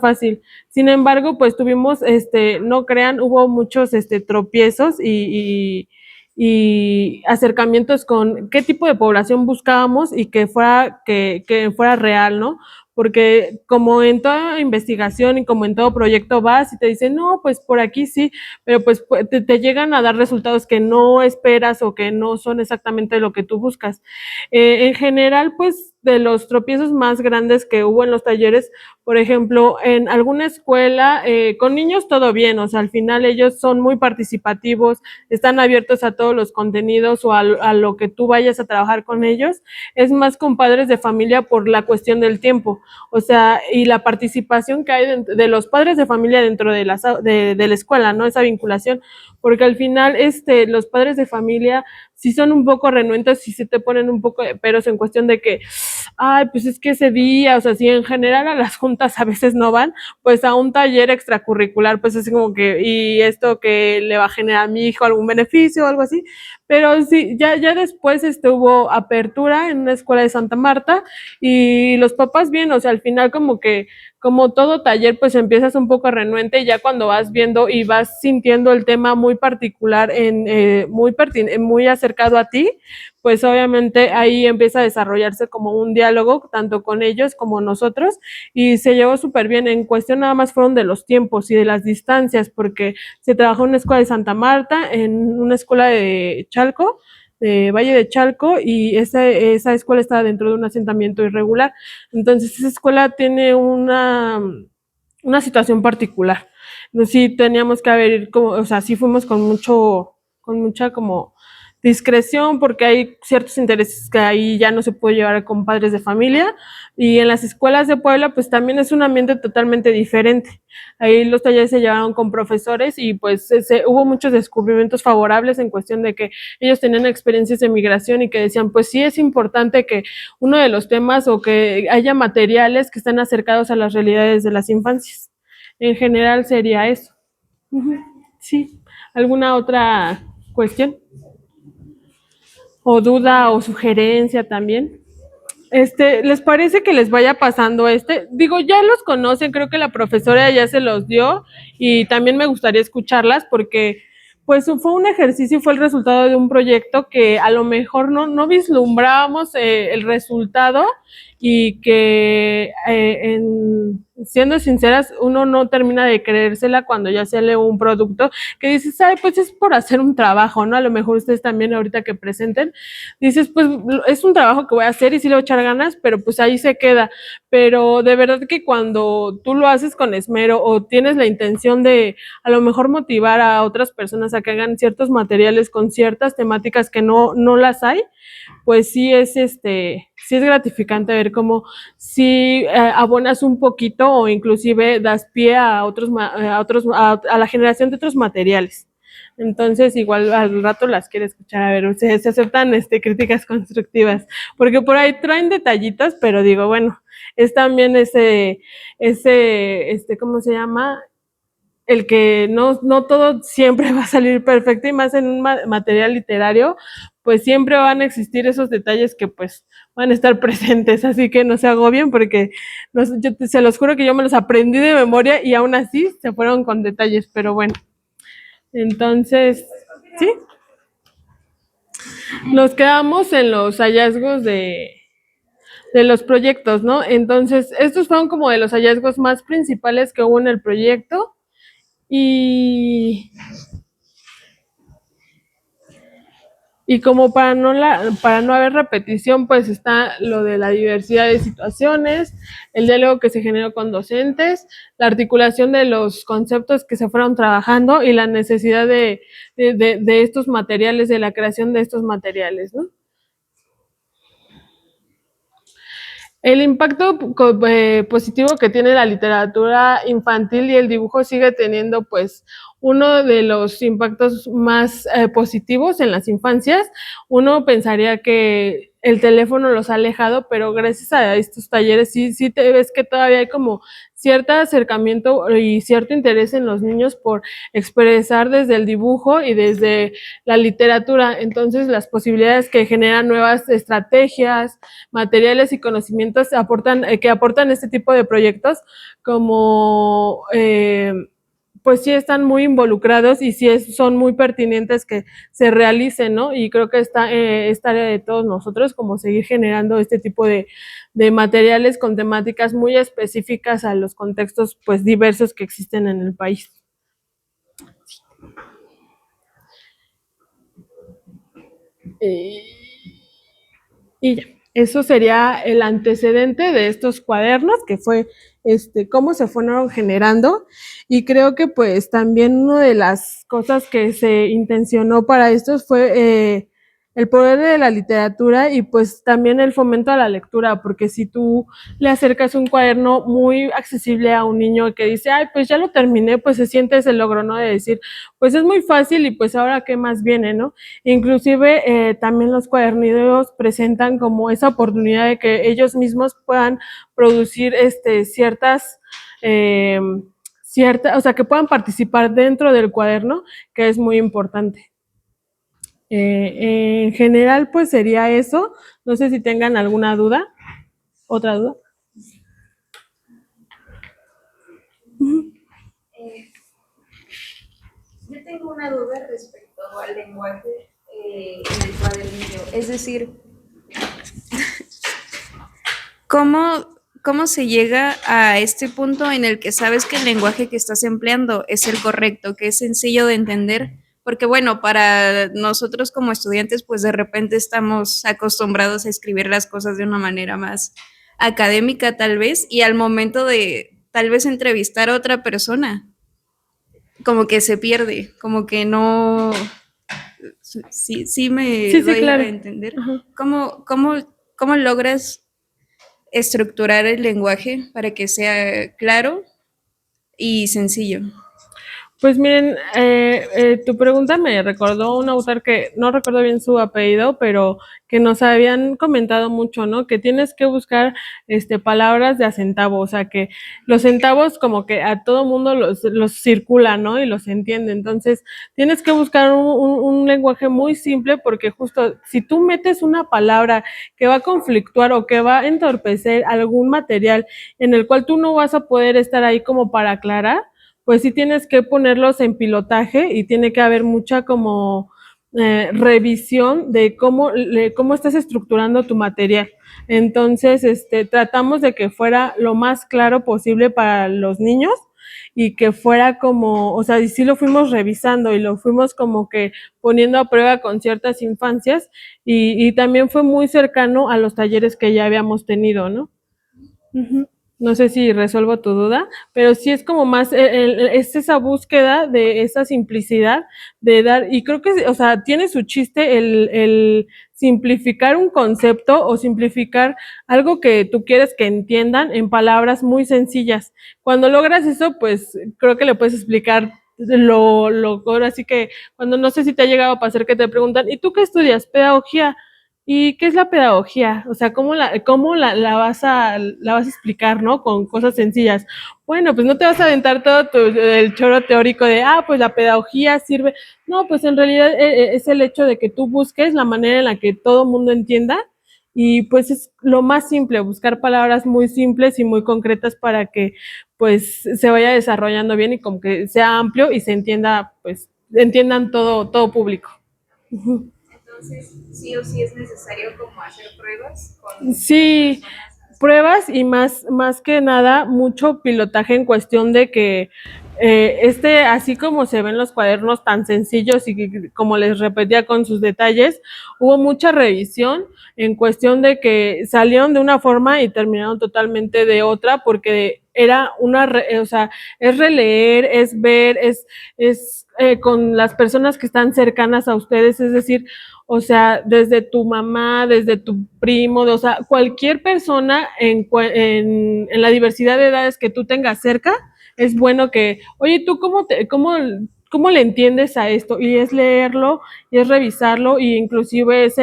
fácil. Sin embargo, pues tuvimos, no crean, hubo muchos tropiezos y acercamientos con qué tipo de población buscábamos y que fuera real, ¿no? Porque como en toda investigación y como en todo proyecto vas y te dicen, no, pues por aquí sí, pero pues te llegan a dar resultados que no esperas o que no son exactamente lo que tú buscas. En general, pues de los tropiezos más grandes que hubo en los talleres, por ejemplo, en alguna escuela, con niños todo bien, o sea, al final ellos son muy participativos, están abiertos a todos los contenidos o a lo que tú vayas a trabajar con ellos. Es más con padres de familia por la cuestión del tiempo, o sea, y la participación que hay de los padres de familia dentro de la escuela, ¿no? Esa vinculación, porque al final, los padres de familia sí son un poco renuentes, sí se te ponen un poco de peros en cuestión de que, ay, pues es que ese día, o sea, si en general a las juntas a veces no van, pues a un taller extracurricular, pues es como que, y esto que le va a generar a mi hijo algún beneficio o algo así, pero sí, ya después hubo apertura en una escuela de Santa Marta y los papás bien, o sea, al final como que, como todo taller, pues empiezas un poco renuente y ya cuando vas viendo y vas sintiendo el tema muy particular, muy acercado a ti, pues obviamente ahí empieza a desarrollarse como un diálogo, tanto con ellos como nosotros, y se llevó súper bien. En cuestión nada más fueron de los tiempos y de las distancias, porque se trabajó en una escuela de Santa Marta, en una escuela de Chalco, de Valle de Chalco, y esa escuela estaba dentro de un asentamiento irregular. Entonces, esa escuela tiene una situación particular. Sí teníamos que haber, como, o sea, sí fuimos con mucha como discreción, porque hay ciertos intereses que ahí ya no se puede llevar con padres de familia, y en las escuelas de Puebla pues también es un ambiente totalmente diferente. Ahí los talleres se llevaron con profesores y pues hubo muchos descubrimientos favorables en cuestión de que ellos tenían experiencias de migración y que decían, pues sí es importante que uno de los temas o que haya materiales que estén acercados a las realidades de las infancias. En general sería eso. Sí. ¿Alguna otra cuestión? O duda o sugerencia también. ¿Les parece que les vaya pasando Digo, ya los conocen, creo que la profesora ya se los dio y también me gustaría escucharlas porque pues fue un ejercicio y fue el resultado de un proyecto que a lo mejor no vislumbrábamos el resultado y que siendo sinceras, uno no termina de creérsela cuando ya sale un producto que dices, ay, pues es por hacer un trabajo, ¿no? A lo mejor ustedes también ahorita que presenten, dices, pues es un trabajo que voy a hacer y sí le voy a echar ganas, pero pues ahí se queda. Pero de verdad que cuando tú lo haces con esmero o tienes la intención de a lo mejor motivar a otras personas a que hagan ciertos materiales con ciertas temáticas que no las hay, pues sí es gratificante ver cómo si abonas un poquito o inclusive das pie a la generación de otros materiales. Entonces, igual al rato las quiero escuchar, a ver, se aceptan críticas constructivas, porque por ahí traen detallitos, pero digo, bueno, es también ¿cómo se llama? El que no todo siempre va a salir perfecto y más en un material literario, pues siempre van a existir esos detalles que pues van a estar presentes, así que no se agobien porque se los juro que yo me los aprendí de memoria y aún así se fueron con detalles, pero bueno, entonces, ¿sí? Nos quedamos en los hallazgos de los proyectos, ¿no? Entonces, estos fueron como de los hallazgos más principales que hubo en el proyecto y como para no haber repetición, pues está lo de la diversidad de situaciones, el diálogo que se generó con docentes, la articulación de los conceptos que se fueron trabajando y la necesidad de estos materiales, de la creación de estos materiales, ¿no? El impacto positivo que tiene la literatura infantil y el dibujo sigue teniendo pues uno de los impactos más positivos en las infancias. Uno pensaría que el teléfono los ha alejado, pero gracias a estos talleres sí te ves que todavía hay como cierto acercamiento y cierto interés en los niños por expresar desde el dibujo y desde la literatura. Entonces, las posibilidades que generan nuevas estrategias, materiales y conocimientos que aportan este tipo de proyectos como pues sí están muy involucrados y sí son muy pertinentes que se realicen, ¿no? Y creo que es tarea de todos nosotros como seguir generando este tipo de materiales con temáticas muy específicas a los contextos pues diversos que existen en el país. Y ya, eso sería el antecedente de estos cuadernos, que fue cómo se fueron generando. Y creo que pues también una de las cosas que se intencionó para estos fue el poder de la literatura y pues también el fomento a la lectura, porque si tú le acercas un cuaderno muy accesible a un niño que dice, ay, pues ya lo terminé, pues se siente ese logro, ¿no? De decir, pues es muy fácil y pues ahora qué más viene, ¿no? Inclusive también los cuadernitos presentan como esa oportunidad de que ellos mismos puedan producir o sea, que puedan participar dentro del cuaderno, que es muy importante. En general, pues sería eso. No sé si tengan alguna duda. ¿Otra duda? Yo tengo una duda respecto al lenguaje en el cuadernillo. Es decir, ¿cómo se llega a este punto en el que sabes que el lenguaje que estás empleando es el correcto, que es sencillo de entender? Porque bueno, para nosotros como estudiantes, pues de repente estamos acostumbrados a escribir las cosas de una manera más académica tal vez, y al momento de tal vez entrevistar a otra persona, como que se pierde, como que no, sí me Sí, doy a claro. entender. Ajá. ¿Cómo logras estructurar el lenguaje para que sea claro y sencillo? Pues miren, tu pregunta me recordó un autor que no recuerdo bien su apellido, pero que nos habían comentado mucho, ¿no? Que tienes que buscar palabras de a centavo, o sea que los centavos como que a todo mundo los circula, ¿no? Y los entiende. Entonces, tienes que buscar un lenguaje muy simple porque justo si tú metes una palabra que va a conflictuar o que va a entorpecer algún material en el cual tú no vas a poder estar ahí como para aclarar, pues sí tienes que ponerlos en pilotaje y tiene que haber mucha como revisión de cómo estás estructurando tu material. Entonces, tratamos de que fuera lo más claro posible para los niños y que fuera como, o sea, y sí lo fuimos revisando y lo fuimos como que poniendo a prueba con ciertas infancias y también fue muy cercano a los talleres que ya habíamos tenido, ¿no? Uh-huh. No sé si resuelvo tu duda, pero sí es como más, es esa búsqueda de esa simplicidad de dar, y creo que, o sea, tiene su chiste el simplificar un concepto o simplificar algo que tú quieres que entiendan en palabras muy sencillas. Cuando logras eso, pues creo que le puedes explicar ahora sí que, cuando no sé si te ha llegado a pasar que te preguntan, ¿y tú qué estudias? Pedagogía. ¿Y qué es la pedagogía? O sea, ¿la vas a explicar, ¿no? Con cosas sencillas. Bueno, pues no te vas a aventar todo el choro teórico de, pues la pedagogía sirve. No, pues en realidad es el hecho de que tú busques la manera en la que todo mundo entienda y pues es lo más simple, buscar palabras muy simples y muy concretas para que pues se vaya desarrollando bien y como que sea amplio y se entienda, pues entiendan todo público. Uh-huh. Entonces, sí o sí es necesario como hacer pruebas con las Sí, personas hasta pruebas y más que nada mucho pilotaje en cuestión de que así como se ven los cuadernos tan sencillos y como les repetía con sus detalles, hubo mucha revisión en cuestión de que salieron de una forma y terminaron totalmente de otra porque era o sea, es releer, es ver, es con las personas que están cercanas a ustedes, es decir, o sea, desde tu mamá, desde tu primo, o sea, cualquier persona en la diversidad de edades que tú tengas cerca, es bueno que, oye, ¿tú cómo ¿cómo le entiendes a esto? Y es leerlo, y es revisarlo, y inclusive es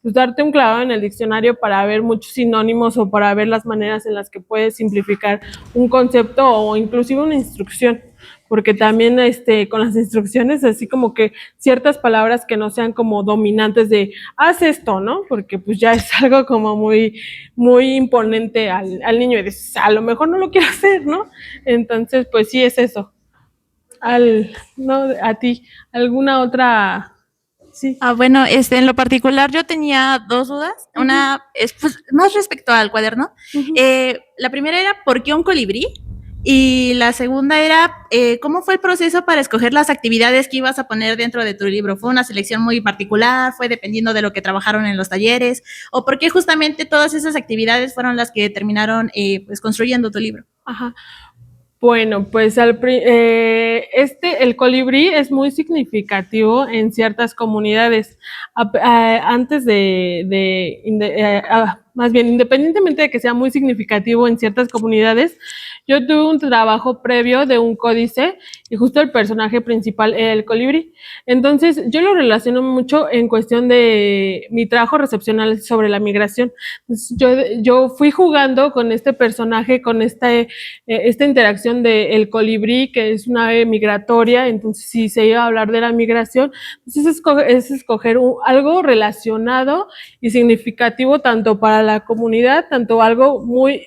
pues darte un clavado en el diccionario para ver muchos sinónimos o para ver las maneras en las que puedes simplificar un concepto o inclusive una instrucción, porque también con las instrucciones así como que ciertas palabras que no sean como dominantes de haz esto, ¿no? Porque pues ya es algo como muy imponente al niño y dices, a lo mejor no lo quiero hacer, ¿no? Entonces, pues sí es eso. No, a ti, ¿alguna otra? Sí. Bueno, en lo particular yo tenía dos dudas. Una es pues, más respecto al cuaderno. La primera era ¿por qué un colibrí? Y la segunda era ¿cómo fue el proceso para escoger las actividades que ibas a poner dentro de tu libro? ¿Fue una selección muy particular? ¿Fue dependiendo de lo que trabajaron en los talleres? ¿O por qué justamente todas esas actividades fueron las que terminaron pues construyendo tu libro? Ajá. Bueno, pues el colibrí es muy significativo en ciertas comunidades. Antes más bien, independientemente de que sea muy significativo en ciertas comunidades, yo tuve un trabajo previo de un códice y justo el personaje principal era el colibrí. Entonces, yo lo relaciono mucho en cuestión de mi trabajo recepcional sobre la migración. Entonces, yo fui jugando con este personaje, con esta interacción del colibrí, que es una ave migratoria, entonces si se iba a hablar de la migración, entonces es escoger algo relacionado y significativo tanto para la comunidad, tanto algo muy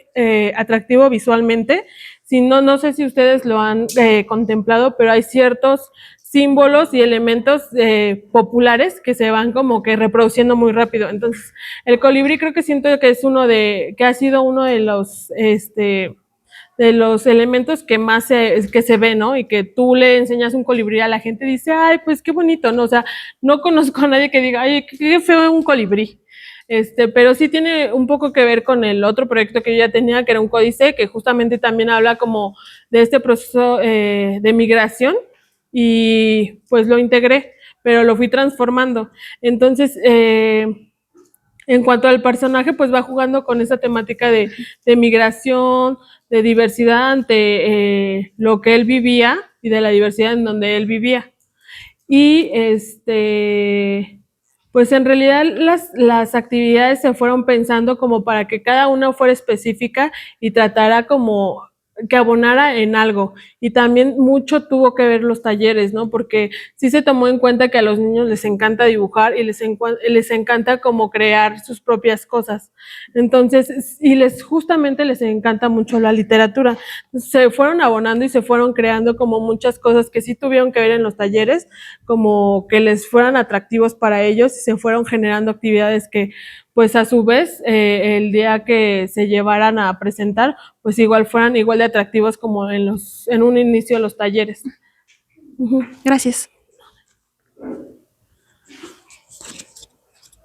atractivo visualmente. Si no sé si ustedes lo han contemplado, pero hay ciertos símbolos y elementos populares que se van como que reproduciendo muy rápido. Entonces, el colibrí creo que siento que es que ha sido uno de los elementos que más que se ve, ¿no? Y que tú le enseñas un colibrí a la gente y dice, ay, pues qué bonito, ¿no? O sea, no conozco a nadie que diga, ay, qué feo un colibrí. Pero sí tiene un poco que ver con el otro proyecto que yo ya tenía, que era un códice, que justamente también habla como de este proceso de migración y pues lo integré, pero lo fui transformando. Entonces, en cuanto al personaje, pues va jugando con esa temática de migración, de diversidad ante lo que él vivía y de la diversidad en donde él vivía. Y pues en realidad las actividades se fueron pensando como para que cada una fuera específica y tratara como que abonara en algo. Y también mucho tuvo que ver los talleres, ¿no? Porque sí se tomó en cuenta que a los niños les encanta dibujar y les encanta como crear sus propias cosas. Entonces, justamente les encanta mucho la literatura. Se fueron abonando y se fueron creando como muchas cosas que sí tuvieron que ver en los talleres, como que les fueran atractivos para ellos y se fueron generando actividades que pues a su vez el día que se llevaran a presentar pues igual fueran igual de atractivos como en un inicio de los talleres. Gracias.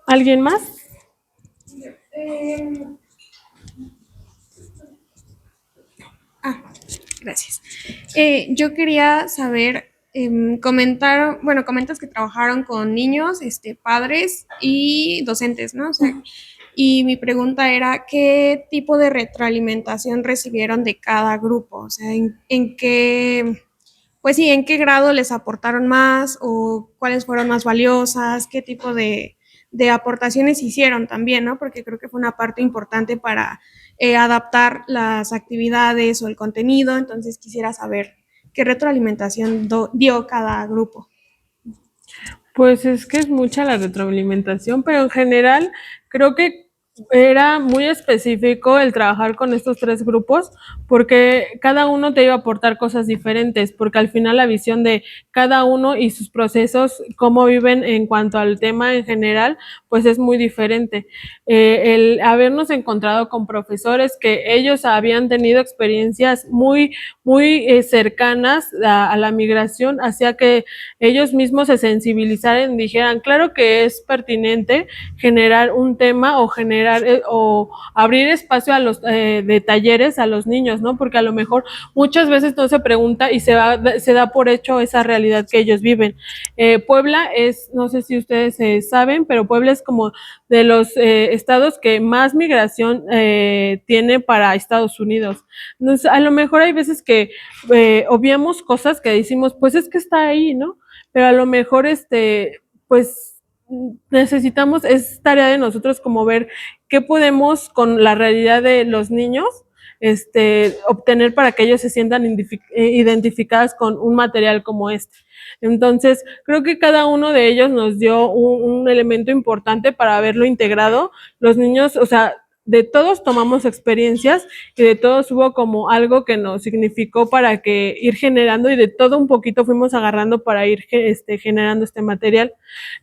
¿Alguien más? Gracias. Yo quería saber, comentas que trabajaron con niños, padres y docentes, ¿no? O sea, y mi pregunta era, ¿qué tipo de retroalimentación recibieron de cada grupo? O sea, ¿en qué grado les aportaron más o cuáles fueron más valiosas? ¿Qué tipo de aportaciones hicieron también, ¿no? Porque creo que fue una parte importante para adaptar las actividades o el contenido, entonces quisiera saber qué retroalimentación dio cada grupo. Pues es que es mucha la retroalimentación, pero en general creo que era muy específico el trabajar con estos 3 grupos porque cada uno te iba a aportar cosas diferentes, porque al final la visión de cada uno y sus procesos, cómo viven en cuanto al tema en general, pues es muy diferente. El habernos encontrado con profesores que ellos habían tenido experiencias muy cercanas a la migración hacía que ellos mismos se sensibilizaran y dijeran, claro que es pertinente generar un tema o generar o abrir espacio a los de talleres a los niños, ellos, ¿no? Porque a lo mejor muchas veces no se pregunta y se da por hecho esa realidad que ellos viven. Puebla es, no sé si ustedes saben, pero Puebla es como de los estados que más migración tiene para Estados Unidos. Entonces, a lo mejor hay veces que obviamos cosas que decimos, pues es que está ahí, ¿no? Pero a lo mejor, pues necesitamos, es tarea de nosotros como ver qué podemos con la realidad de los niños obtener para que ellos se sientan identificadas con un material como este. Entonces, creo que cada uno de ellos nos dio un elemento importante para haberlo integrado. Los niños, o sea, de todos tomamos experiencias y de todos hubo como algo que nos significó para que ir generando y de todo un poquito fuimos agarrando para ir generando este material.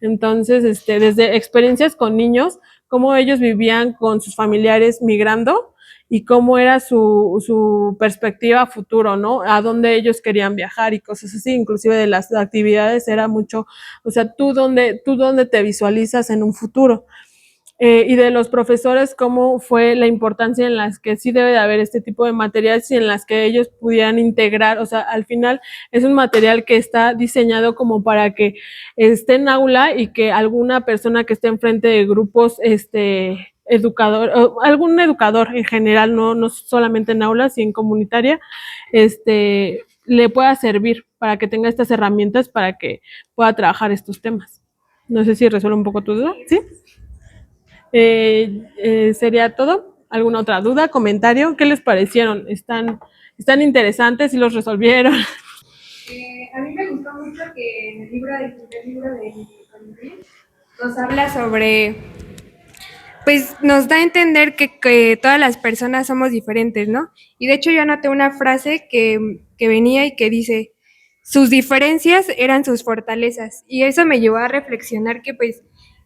Entonces, desde experiencias con niños, cómo ellos vivían con sus familiares migrando y cómo era su perspectiva futuro, ¿no? A dónde ellos querían viajar y cosas así, inclusive de las actividades era mucho, o sea, tú dónde te visualizas en un futuro. Y de los profesores, cómo fue la importancia en las que sí debe de haber este tipo de materiales y en las que ellos pudieran integrar, o sea, al final es un material que está diseñado como para que esté en aula y que alguna persona que esté enfrente de grupos, educador, o algún educador en general, no solamente en aulas y en comunitaria, le pueda servir para que tenga estas herramientas para que pueda trabajar estos temas. No sé si resuelve un poco tu duda, ¿sí? ¿Sería todo? ¿Alguna otra duda, comentario? ¿Qué les parecieron? ¿Están interesantes y los resolvieron? A mí me gustó mucho que en el primer libro de Colibrí nos habla sobre, pues nos da a entender que todas las personas somos diferentes, ¿no? Y de hecho yo anoté una frase que venía y que dice, sus diferencias eran sus fortalezas. Y eso me llevó a reflexionar que pues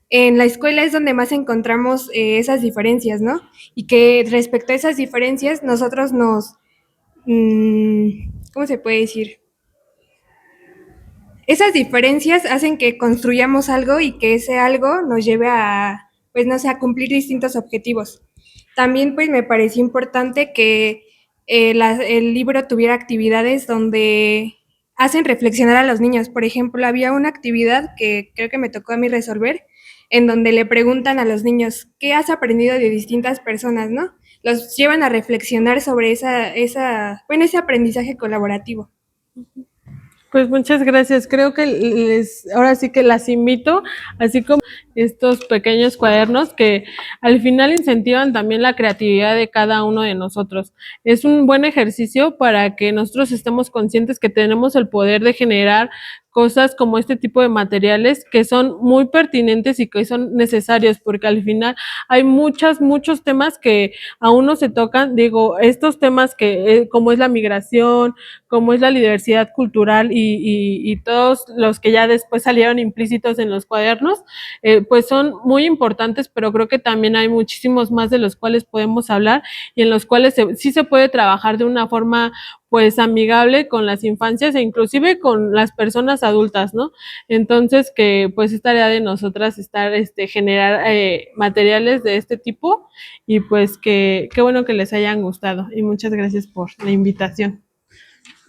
en la escuela es donde más encontramos esas diferencias, ¿no? Y que respecto a esas diferencias nosotros ¿cómo se puede decir? Esas diferencias hacen que construyamos algo y que ese algo nos lleve a, pues no sé, a cumplir distintos objetivos. También pues me pareció importante que el libro tuviera actividades donde hacen reflexionar a los niños. Por ejemplo, había una actividad que creo que me tocó a mí resolver, en donde le preguntan a los niños, ¿qué has aprendido de distintas personas, no? Los llevan a reflexionar sobre ese aprendizaje colaborativo. Pues muchas gracias. Creo que ahora sí que las invito, así como estos pequeños cuadernos que al final incentivan también la creatividad de cada uno de nosotros. Es un buen ejercicio para que nosotros estemos conscientes que tenemos el poder de generar cosas como este tipo de materiales que son muy pertinentes y que son necesarios, porque al final hay muchos temas que aún no se tocan. Digo, estos temas que como es la migración, como es la diversidad cultural y todos los que ya después salieron implícitos en los cuadernos, pues son muy importantes, pero creo que también hay muchísimos más de los cuales podemos hablar y en los cuales sí se puede trabajar de una forma pues amigable con las infancias e inclusive con las personas adultas, ¿no? Entonces que pues es tarea de nosotras generar materiales de este tipo y pues qué bueno que les hayan gustado y muchas gracias por la invitación.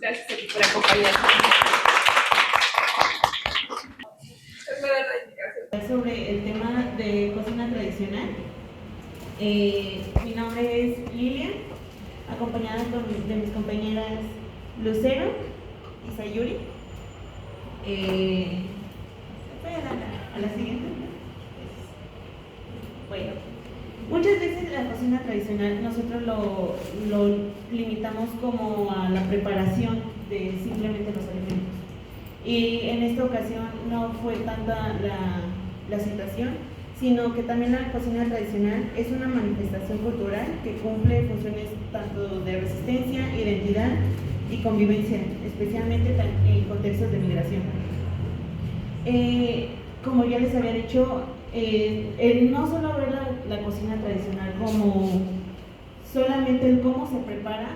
Gracias por acompañarnos. Sobre el tema de cocina tradicional. Mi nombre es Lilian, acompañada de mis compañeras Lucero y Sayuri. Voy a la siguiente. Bueno, muchas veces la cocina tradicional nosotros lo limitamos como a la preparación de simplemente los alimentos. Y en esta ocasión no fue tanta la situación, sino que también la cocina tradicional es una manifestación cultural que cumple funciones tanto de resistencia, identidad y convivencia, especialmente en contextos de migración. Como ya les había dicho, no solo ver la cocina tradicional como solamente el cómo se prepara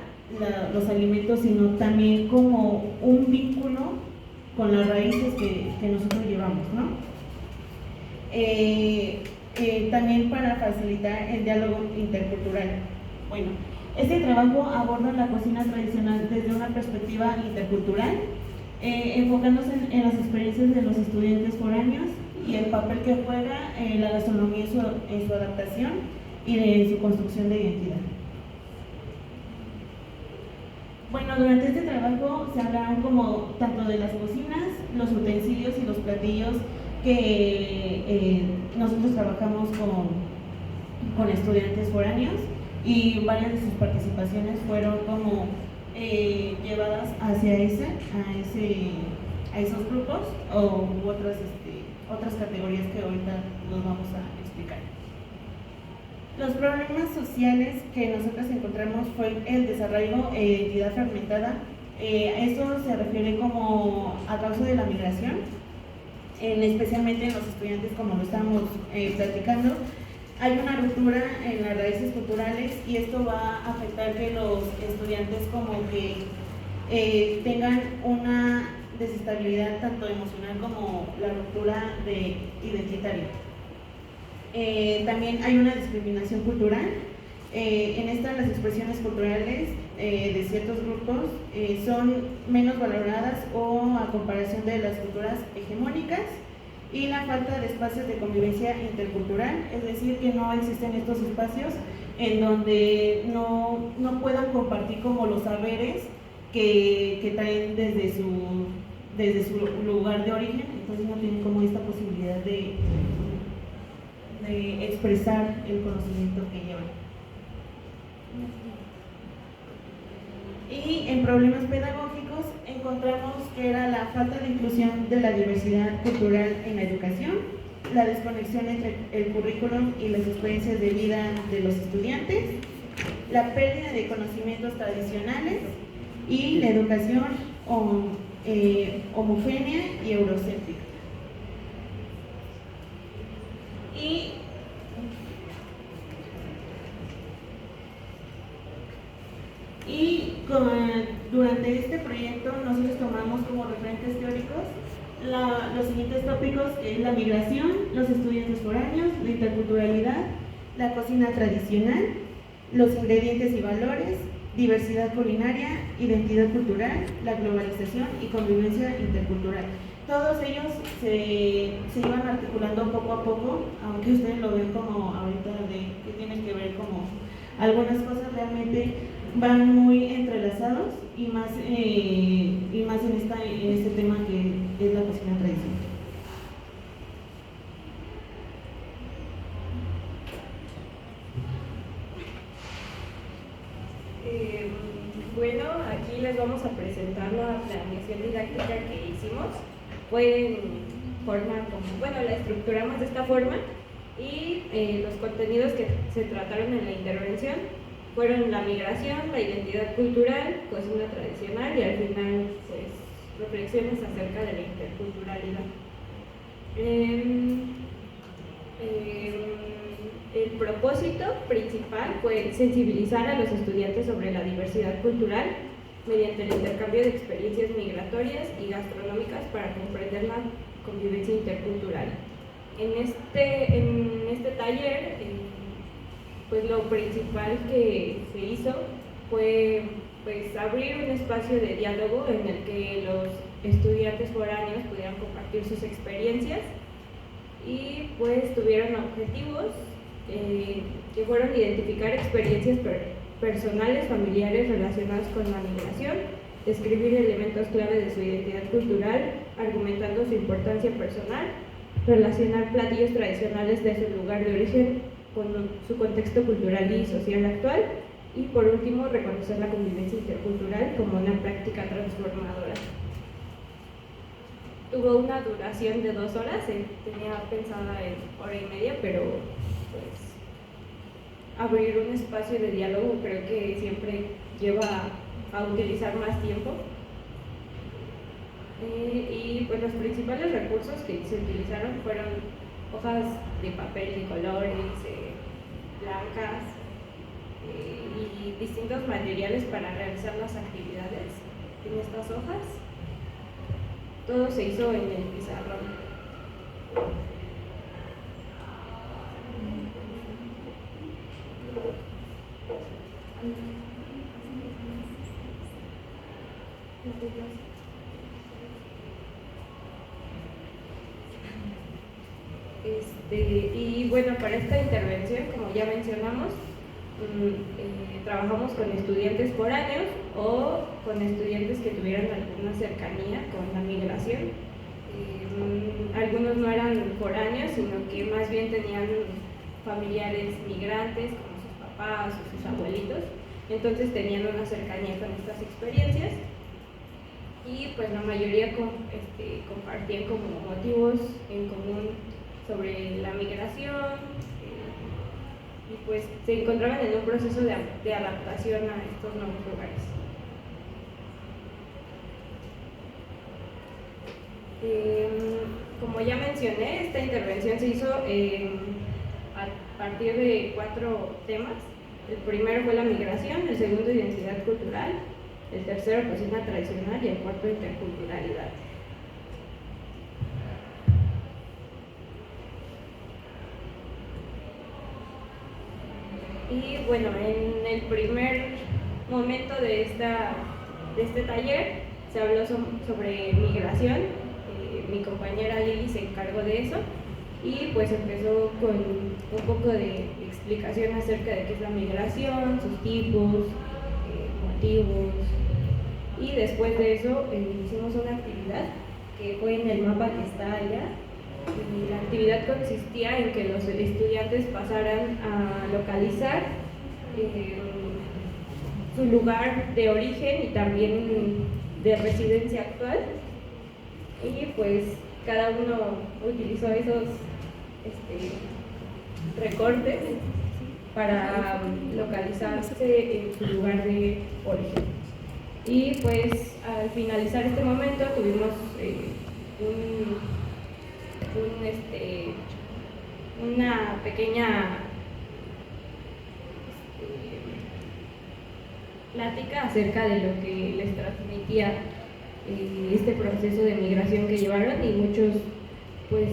los alimentos, sino también como un vínculo con las raíces que nosotros llevamos, ¿no? También para facilitar el diálogo intercultural. Bueno, Este trabajo aborda la cocina tradicional desde una perspectiva intercultural, enfocándose en las experiencias de los estudiantes foráneos y el papel que juega la gastronomía en su adaptación y en su construcción de identidad. Bueno, durante este trabajo se hablarán como tanto de las cocinas, los utensilios y los platillos que nosotros trabajamos con estudiantes foráneos, y varias de sus participaciones fueron como llevadas hacia a esos grupos u otras categorías que ahorita nos vamos a explicar. Los problemas sociales que nosotros encontramos fue el desarraigo e identidad fragmentada. Esto se refiere como a causa de la migración, especialmente en los estudiantes, como lo estamos platicando. Hay una ruptura en las raíces culturales y esto va a afectar que los estudiantes como que tengan una desestabilidad tanto emocional como la ruptura identitaria. También hay una discriminación cultural. En esta las expresiones culturales de ciertos grupos son menos valoradas o a comparación de las culturas hegemónicas, y la falta de espacios de convivencia intercultural, es decir, que no existen estos espacios en donde no puedan compartir como los saberes que traen desde su lugar de origen, entonces no tienen como esta posibilidad de expresar el conocimiento que llevan. Y en problemas pedagógicos encontramos que era la falta de inclusión de la diversidad cultural en la educación, la desconexión entre el currículum y las experiencias de vida de los estudiantes, la pérdida de conocimientos tradicionales y la educación homogénea y eurocéntrica. Durante este proyecto nosotros tomamos como referentes teóricos los siguientes tópicos, que es la migración, los estudiantes foráneos, la interculturalidad, la cocina tradicional, los ingredientes y valores, diversidad culinaria, identidad cultural, la globalización y convivencia intercultural. Todos ellos se iban articulando poco a poco, aunque ustedes lo ven como ahorita que tienen que ver como algunas cosas realmente van muy entrelazados, y más en este tema que es la cocina tradicional. Bueno, aquí les vamos a presentar la planeación didáctica que hicimos. Fue en forma la estructuramos de esta forma, y los contenidos que se trataron en la intervención fueron la migración, la identidad cultural, cocina tradicional y al final pues reflexiones acerca de la interculturalidad. El propósito principal fue sensibilizar a los estudiantes sobre la diversidad cultural mediante el intercambio de experiencias migratorias y gastronómicas para comprender la convivencia intercultural. En este taller, pues lo principal que se hizo fue pues abrir un espacio de diálogo en el que los estudiantes foráneos pudieran compartir sus experiencias, y pues tuvieron objetivos que fueron identificar experiencias personales, familiares relacionadas con la migración, describir elementos clave de su identidad cultural, argumentando su importancia personal, relacionar platillos tradicionales de su lugar de origen con su contexto cultural y social actual, y por último reconocer la convivencia intercultural como una práctica transformadora. Tuvo una duración de 2 horas, tenía pensada en 1 hora y media, pero pues abrir un espacio de diálogo creo que siempre lleva a utilizar más tiempo. Y pues los principales recursos que se utilizaron fueron hojas de papel de colores, blancas, y distintos materiales para realizar las actividades en estas hojas. Todo se hizo en el pizarrón. Y bueno, para esta intervención, como ya mencionamos, trabajamos con estudiantes foráneos o con estudiantes que tuvieran alguna cercanía con la migración. Algunos no eran foráneos, sino que más bien tenían familiares migrantes, como sus papás o sus abuelitos, entonces tenían una cercanía con estas experiencias y pues la mayoría compartían como motivos en común sobre la migración y pues se encontraban en un proceso de adaptación a estos nuevos lugares. Como ya mencioné, esta intervención se hizo a partir de 4 temas. El primero fue la migración, el segundo identidad cultural, el tercero cocina tradicional y el cuarto interculturalidad. Y bueno, en el primer momento de este taller se habló sobre migración. Mi compañera Lili se encargó de eso y pues empezó con un poco de explicación acerca de qué es la migración, sus tipos, motivos, y después de eso hicimos una actividad que fue en el mapa que está allá. Y la actividad consistía en que los estudiantes pasaran a localizar su lugar de origen y también de residencia actual, y pues cada uno utilizó esos recortes para localizarse en su lugar de origen. Y pues al finalizar este momento tuvimos una pequeña plática acerca de lo que les transmitía este proceso de migración que llevaron, y muchos pues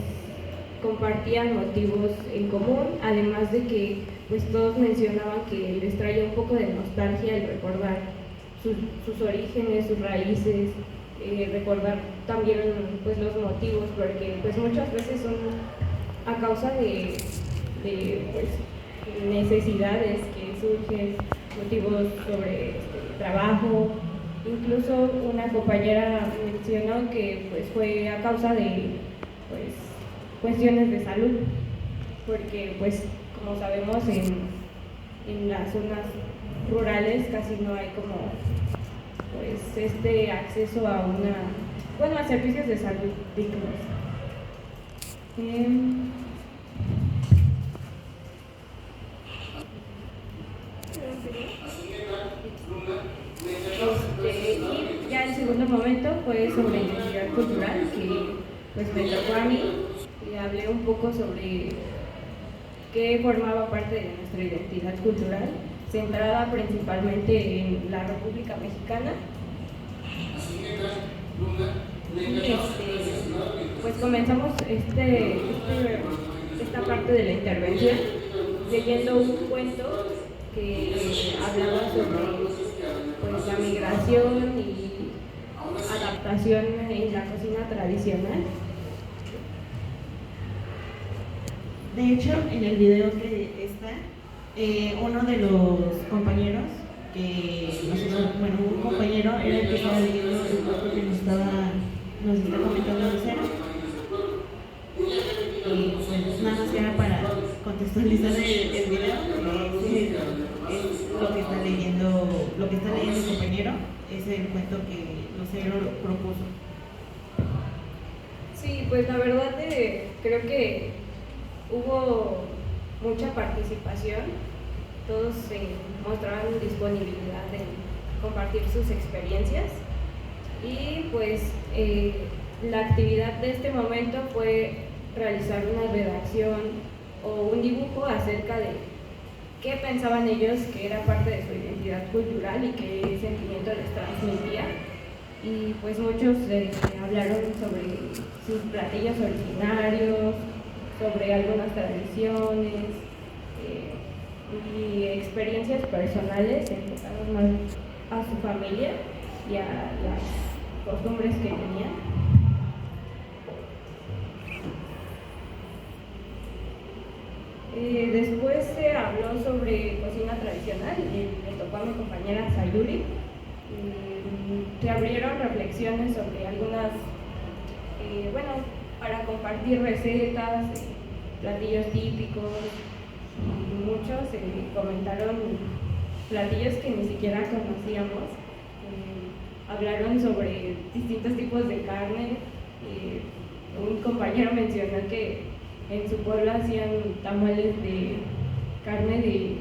compartían motivos en común, además de que pues todos mencionaban que les traía un poco de nostalgia el recordar sus orígenes, sus raíces, recordar también pues los motivos, porque pues muchas veces son a causa de pues, necesidades que surgen, motivos sobre trabajo. Incluso una compañera mencionó que pues fue a causa de pues cuestiones de salud, porque pues como sabemos en las zonas rurales casi no hay como pues acceso a a servicios de salud dignos. Y ya el segundo momento fue sobre identidad cultural, que pues me tocó a mí, y hablé un poco sobre qué formaba parte de nuestra identidad cultural, centrada principalmente en la República Mexicana. Pues comenzamos esta parte de la intervención leyendo un cuento que hablaba sobre pues, la migración y adaptación en la cocina tradicional. De hecho, en el video que está, uno de los compañeros un compañero era el que estaba leyendo el cuento que nos está comentando de cero. Y pues nada más era para contextualizar el video, es lo que está leyendo el compañero, es el cuento que Lucero propuso. Sí, pues la verdad creo que hubo mucha participación. Todos mostraban disponibilidad en compartir sus experiencias, y pues la actividad de este momento fue realizar una redacción o un dibujo acerca de qué pensaban ellos que era parte de su identidad cultural y qué sentimiento les transmitía. Y pues muchos hablaron sobre sus platillos originarios, sobre algunas tradiciones y experiencias personales enfocadas más a su familia. y a las costumbres que tenían. Después se habló sobre cocina tradicional y me tocó a mi compañera Sayuri. Se abrieron reflexiones sobre algunas, para compartir recetas, platillos típicos, y muchos comentaron platillos que ni siquiera conocíamos. Hablaron sobre distintos tipos de carne. Un compañero mencionó que en su pueblo hacían tamales de carne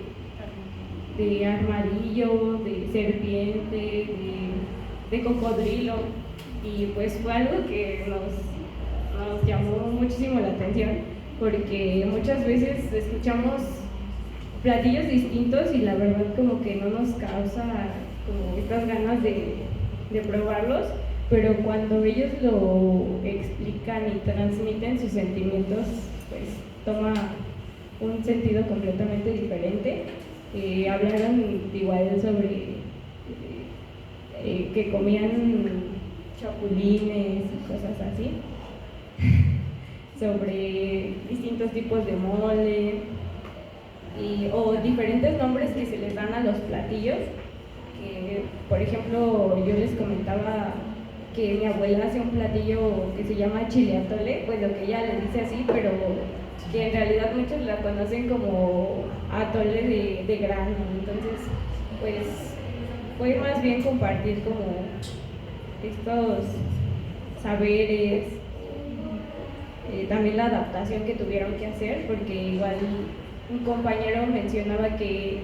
de armadillo, de serpiente, de cocodrilo, y pues fue algo que nos llamó muchísimo la atención, porque muchas veces escuchamos platillos distintos y la verdad como que no nos causa como estas ganas de probarlos, pero cuando ellos lo explican y transmiten sus sentimientos, pues toma un sentido completamente diferente. Hablaron igual sobre que comían chapulines y cosas así, sobre distintos tipos de mole o diferentes nombres que se les dan a los platillos. Por ejemplo, yo les comentaba que mi abuela hace un platillo que se llama chile atole, pues lo que ella le dice así, pero que en realidad muchos la conocen como atole de grano. Entonces, pues fue más bien compartir como estos saberes, también la adaptación que tuvieron que hacer, porque igual un compañero mencionaba que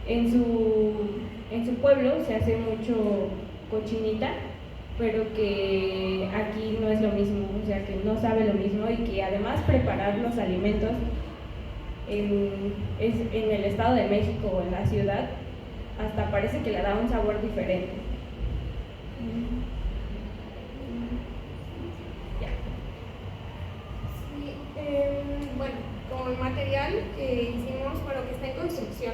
en su pueblo se hace mucho cochinita, pero que aquí no es lo mismo, o sea que no sabe lo mismo, y que además preparar los alimentos en el Estado de México o en la ciudad hasta parece que le da un sabor diferente. Bueno, como el material que hicimos, que está en construcción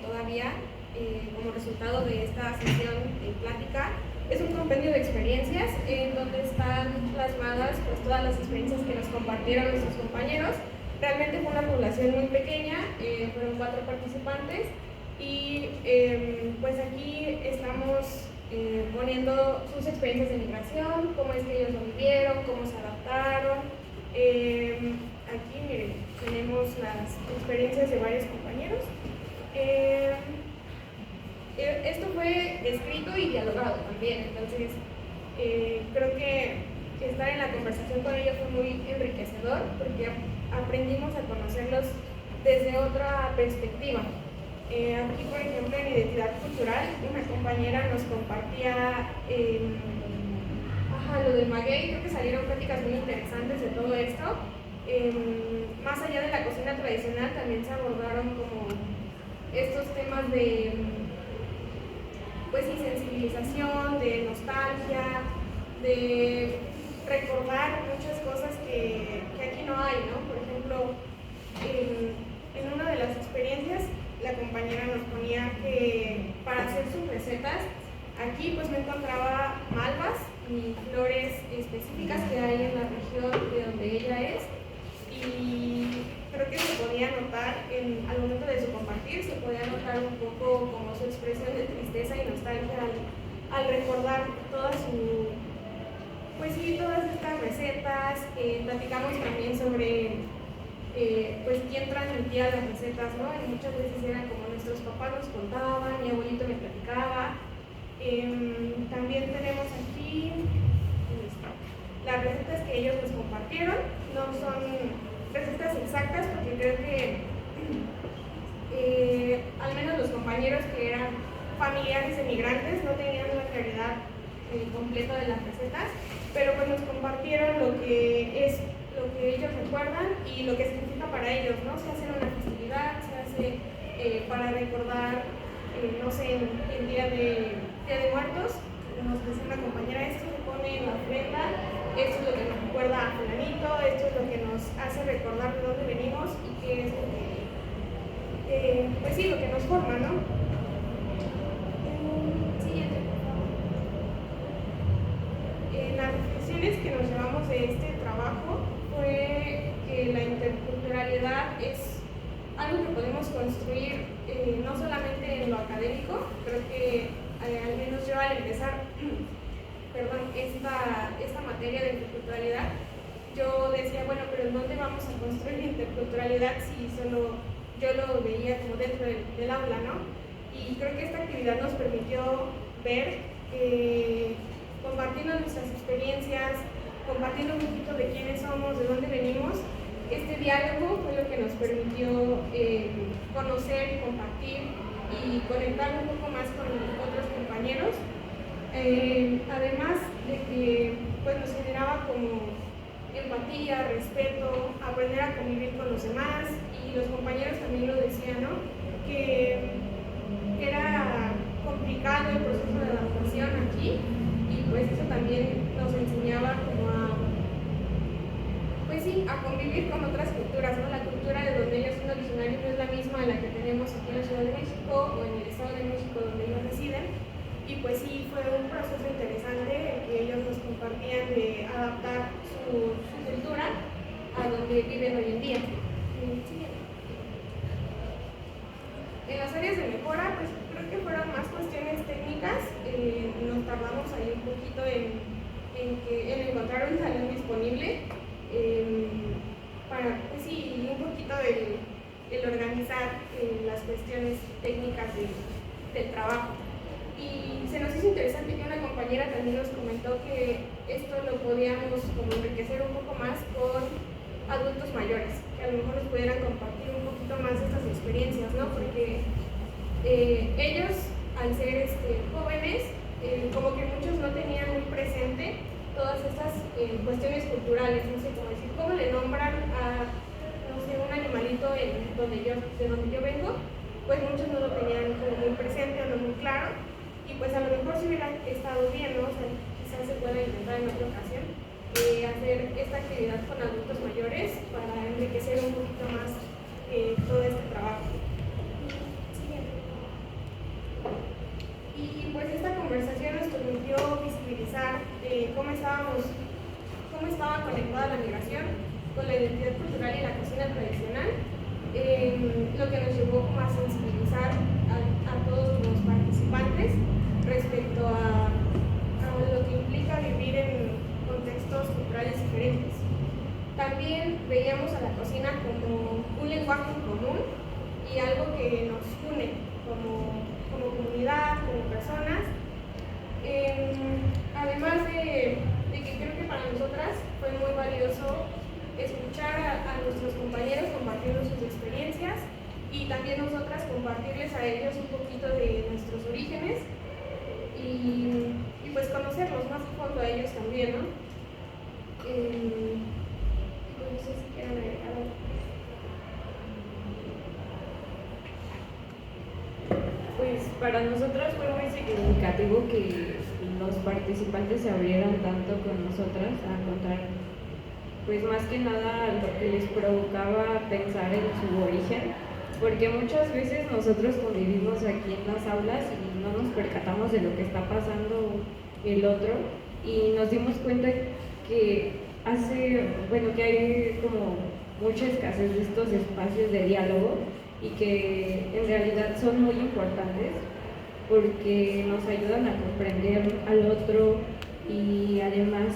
todavía, como resultado de esta sesión de plática, es un compendio de experiencias en donde están plasmadas pues, todas las experiencias que nos compartieron nuestros compañeros. Realmente fue una población muy pequeña, fueron 4 participantes, y pues aquí estamos poniendo sus experiencias de migración, cómo es que ellos lo vivieron, cómo se adaptaron. Aquí miren, tenemos las experiencias de varios compañeros. Esto fue escrito y dialogado también, entonces creo que estar en la conversación con ellos fue muy enriquecedor, porque aprendimos a conocerlos desde otra perspectiva. Aquí, por ejemplo, en identidad cultural, una compañera nos compartía lo del maguey. Creo que salieron pláticas muy interesantes de todo esto. Más allá de la cocina tradicional, también se abordaron como estos temas de pues sensibilización, de nostalgia, de recordar muchas cosas que aquí no hay, ¿no? Por ejemplo, en una de las experiencias, la compañera nos ponía que para hacer sus recetas, aquí pues no encontraba malvas ni flores específicas que hay en la región de donde ella es, y creo que se podía notar al momento de su compartir, se podía notar un poco como su expresión de tristeza y nostalgia al recordar todas estas recetas. Platicamos también sobre pues quién transmitía las recetas, ¿no? Y muchas veces eran como nuestros papás nos contaban, mi abuelito me platicaba. También tenemos aquí las recetas que ellos nos compartieron. No son recetas exactas, porque creo que al menos los compañeros que eran familiares de migrantes no tenían la claridad completa de las recetas, pero pues nos compartieron lo que ellos recuerdan y lo que significa para ellos, ¿no? Se hace en una festividad, se hace para recordar, no sé, el Día de Muertos. Nos decía una compañera, esto se pone en la ofrenda, esto es lo que nos recuerda a fulanito, esto es lo que nos hace recordar de dónde venimos y qué es lo que, pues sí, lo que nos forma, ¿no? Siguiente, por favor. conclusiones que nos llevamos de este trabajo fue que la interculturalidad es algo que podemos construir no solamente en lo académico, creo que al menos yo al empezar esta materia de interculturalidad, yo decía, bueno, pero ¿en dónde vamos a construir interculturalidad si solo yo lo veía como dentro del aula, ¿no? Y creo que esta actividad nos permitió ver que compartiendo nuestras experiencias, compartiendo un poquito de quiénes somos, de dónde venimos, este diálogo fue lo que nos permitió conocer y compartir y conectar un poco más con otros compañeros, además de que pues, nos generaba como empatía, respeto, aprender a convivir con los demás, y los compañeros también lo decían, ¿no? Que era complicado el proceso de adaptación aquí, y pues eso también nos enseñaba como a convivir con otras culturas, ¿no? La cultura de donde ellos son originarios no es la misma a la que tenemos aquí en la Ciudad de México o en el Estado de México donde ellos residen, y pues sí, fue un proceso interesante en que ellos nos compartían de adaptar su cultura a donde viven hoy en día. En las áreas de mejora, pues creo que fueron más cuestiones técnicas. Nos tardamos ahí un poquito en encontrar un salón disponible para, pues sí, un poquito el organizar las cuestiones técnicas del trabajo. Y se nos hizo interesante que una compañera también nos comentó que esto lo podíamos como enriquecer un poco más con adultos mayores, que a lo mejor nos pudieran compartir un poquito más estas experiencias, ¿no? Porque ellos, al ser jóvenes, como que muchos no tenían muy presente todas estas cuestiones culturales, no sé cómo decir, cómo le nombran a, no sé, un animalito de donde yo vengo, pues muchos no lo tenían como muy presente o no muy claro, y pues a lo mejor si hubiera estado bien, ¿no? O sea, quizás se pueda intentar en otra ocasión hacer esta actividad con adultos mayores para enriquecer un poquito más todo este trabajo. Y pues esta conversación nos permitió visibilizar cómo estaba conectada la migración con la identidad cultural y la cocina tradicional, lo que nos llevó como a sensibilizar a todos los participantes respecto a lo que implica vivir en contextos culturales diferentes. También veíamos a la cocina como un lenguaje en común y algo que nos une como comunidad, como personas. Además de que creo que para nosotras fue muy valioso escuchar a nuestros compañeros compartiendo sus experiencias y también nosotras compartirles a ellos un poquito de nuestros orígenes y pues conocerlos más a fondo a ellos también, ¿no? No sé si quieren agregar algo. Pues para nosotros fue muy significativo que los participantes se abrieran tanto con nosotras a contar, pues más que nada lo que les provocaba pensar en su origen, porque muchas veces nosotros convivimos aquí en las aulas y no nos percatamos de lo que está pasando el otro, y nos dimos cuenta que que hay como mucha escasez de estos espacios de diálogo y que en realidad son muy importantes porque nos ayudan a comprender al otro, y además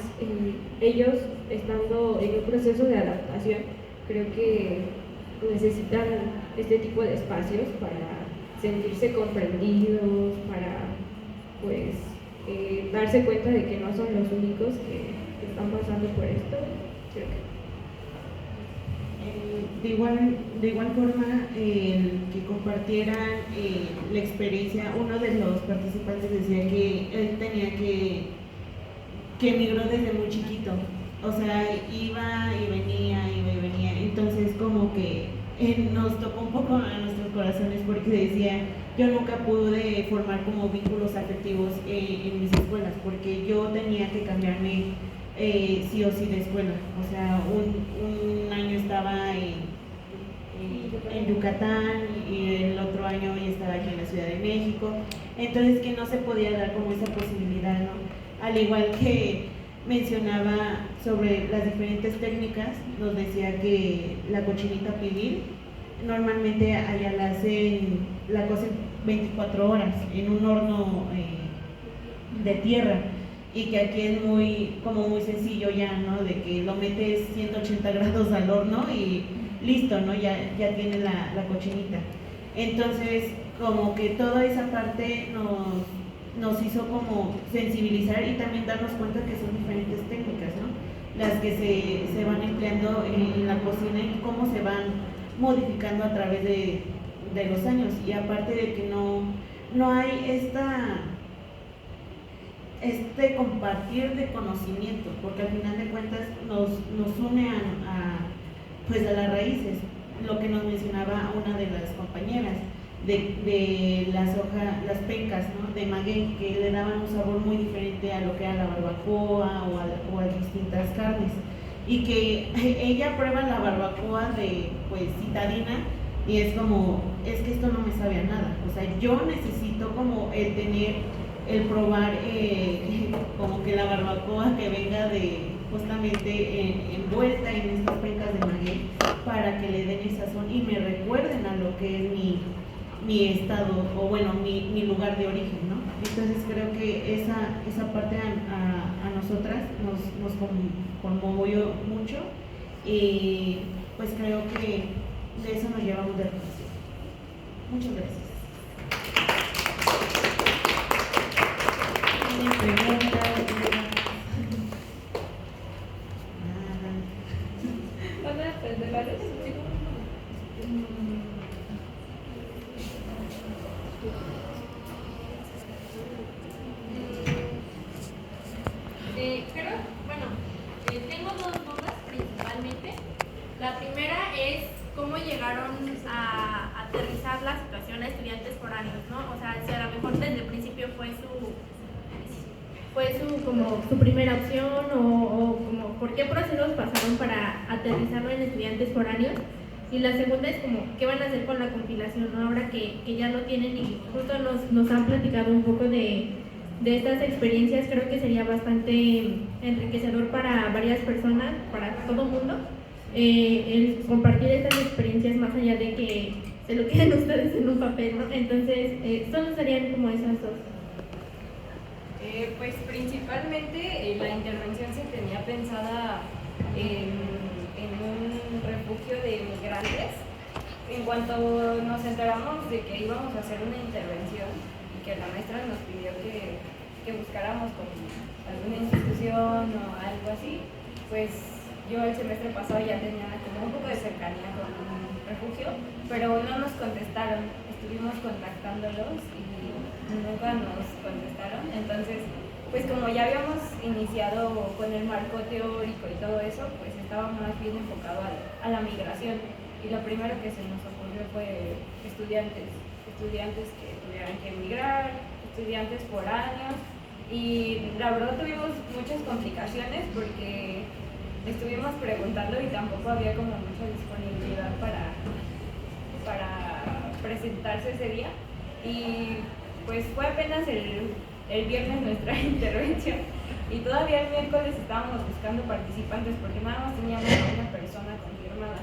ellos, estando en un proceso de adaptación, creo que necesitan este tipo de espacios para sentirse comprendidos, para pues darse cuenta de que no son los únicos que están pasando por esto. Creo que de igual forma, que compartieran la experiencia, uno de los participantes decía que él tenía que emigró desde muy chiquito, o sea, iba y venía, entonces como que nos tocó un poco a nuestros corazones porque decía, yo nunca pude formar como vínculos afectivos en mis escuelas porque yo tenía que cambiarme sí o sí de escuela, o sea, un año estaba en Yucatán y el otro año ya estaba aquí en la Ciudad de México, entonces que no se podía dar como esa posibilidad, ¿no? Al igual que mencionaba sobre las diferentes técnicas, nos decía que la cochinita pibil normalmente allá la cocen 24 horas en un horno de tierra, y que aquí es muy sencillo ya, ¿no? De que lo metes 180 grados al horno y listo, ¿no? Ya tiene la cochinita. Entonces, como que toda esa parte nos hizo como sensibilizar y también darnos cuenta que son diferentes técnicas, ¿no? Las que se van empleando en la cocina y cómo se van modificando a través de los años. Y aparte de que no hay este compartir de conocimiento, porque al final de cuentas nos une pues a las raíces, lo que nos mencionaba una de las compañeras de las pencas, ¿no? De maguey, que le daban un sabor muy diferente a lo que era la barbacoa o a distintas carnes, y que ella prueba la barbacoa de pues citadina y es como, es que esto no me sabe a nada, o sea, yo necesito como el probar como que la barbacoa que venga justamente envuelta en estas pencas de maguey, para que le den el sazón y me recuerden a lo que es mi estado, o bueno, mi lugar de origen, ¿no? Entonces creo que esa parte a nosotras nos conmovió mucho, y pues creo que de eso nos llevamos de reflexión. Muchas gracias. ¿Tienen preguntas? Tengo dos dudas principalmente. La primera es cómo llegaron a aterrizar la situación a estudiantes foráneos, ¿no? O sea, si a lo mejor desde el principio fue su primera opción, o como por qué procesos pasaron para aterrizarlo en estudiantes foráneos. Y la segunda es como qué van a hacer con la compilación, ¿no? Ahora que ya lo tienen y justo nos han platicado un poco de estas experiencias. Creo que sería bastante enriquecedor para varias personas, para todo el mundo, el compartir estas experiencias más allá de que se lo queden ustedes en un papel, ¿no? Entonces, solo serían como esas dos. Pues principalmente la intervención se tenía pensada en un refugio de migrantes. En cuanto nos enteramos de que íbamos a hacer una intervención y que la maestra nos pidió que buscáramos con alguna institución o algo así, pues yo el semestre pasado ya tenía como un poco de cercanía con un refugio, pero no nos contestaron. Estuvimos contactándolos y nunca nos contestaron. Entonces, pues como ya habíamos iniciado con el marco teórico y todo eso, pues estaba más bien enfocado a la migración. Y lo primero que se nos ocurrió fue estudiantes que tuvieran que emigrar, estudiantes foráneos, y la verdad tuvimos muchas complicaciones porque estuvimos preguntando y tampoco había como mucha disponibilidad para presentarse ese día. Y pues fue apenas el viernes nuestra intervención, y todavía el miércoles estábamos buscando participantes porque nada más teníamos a una persona confirmada.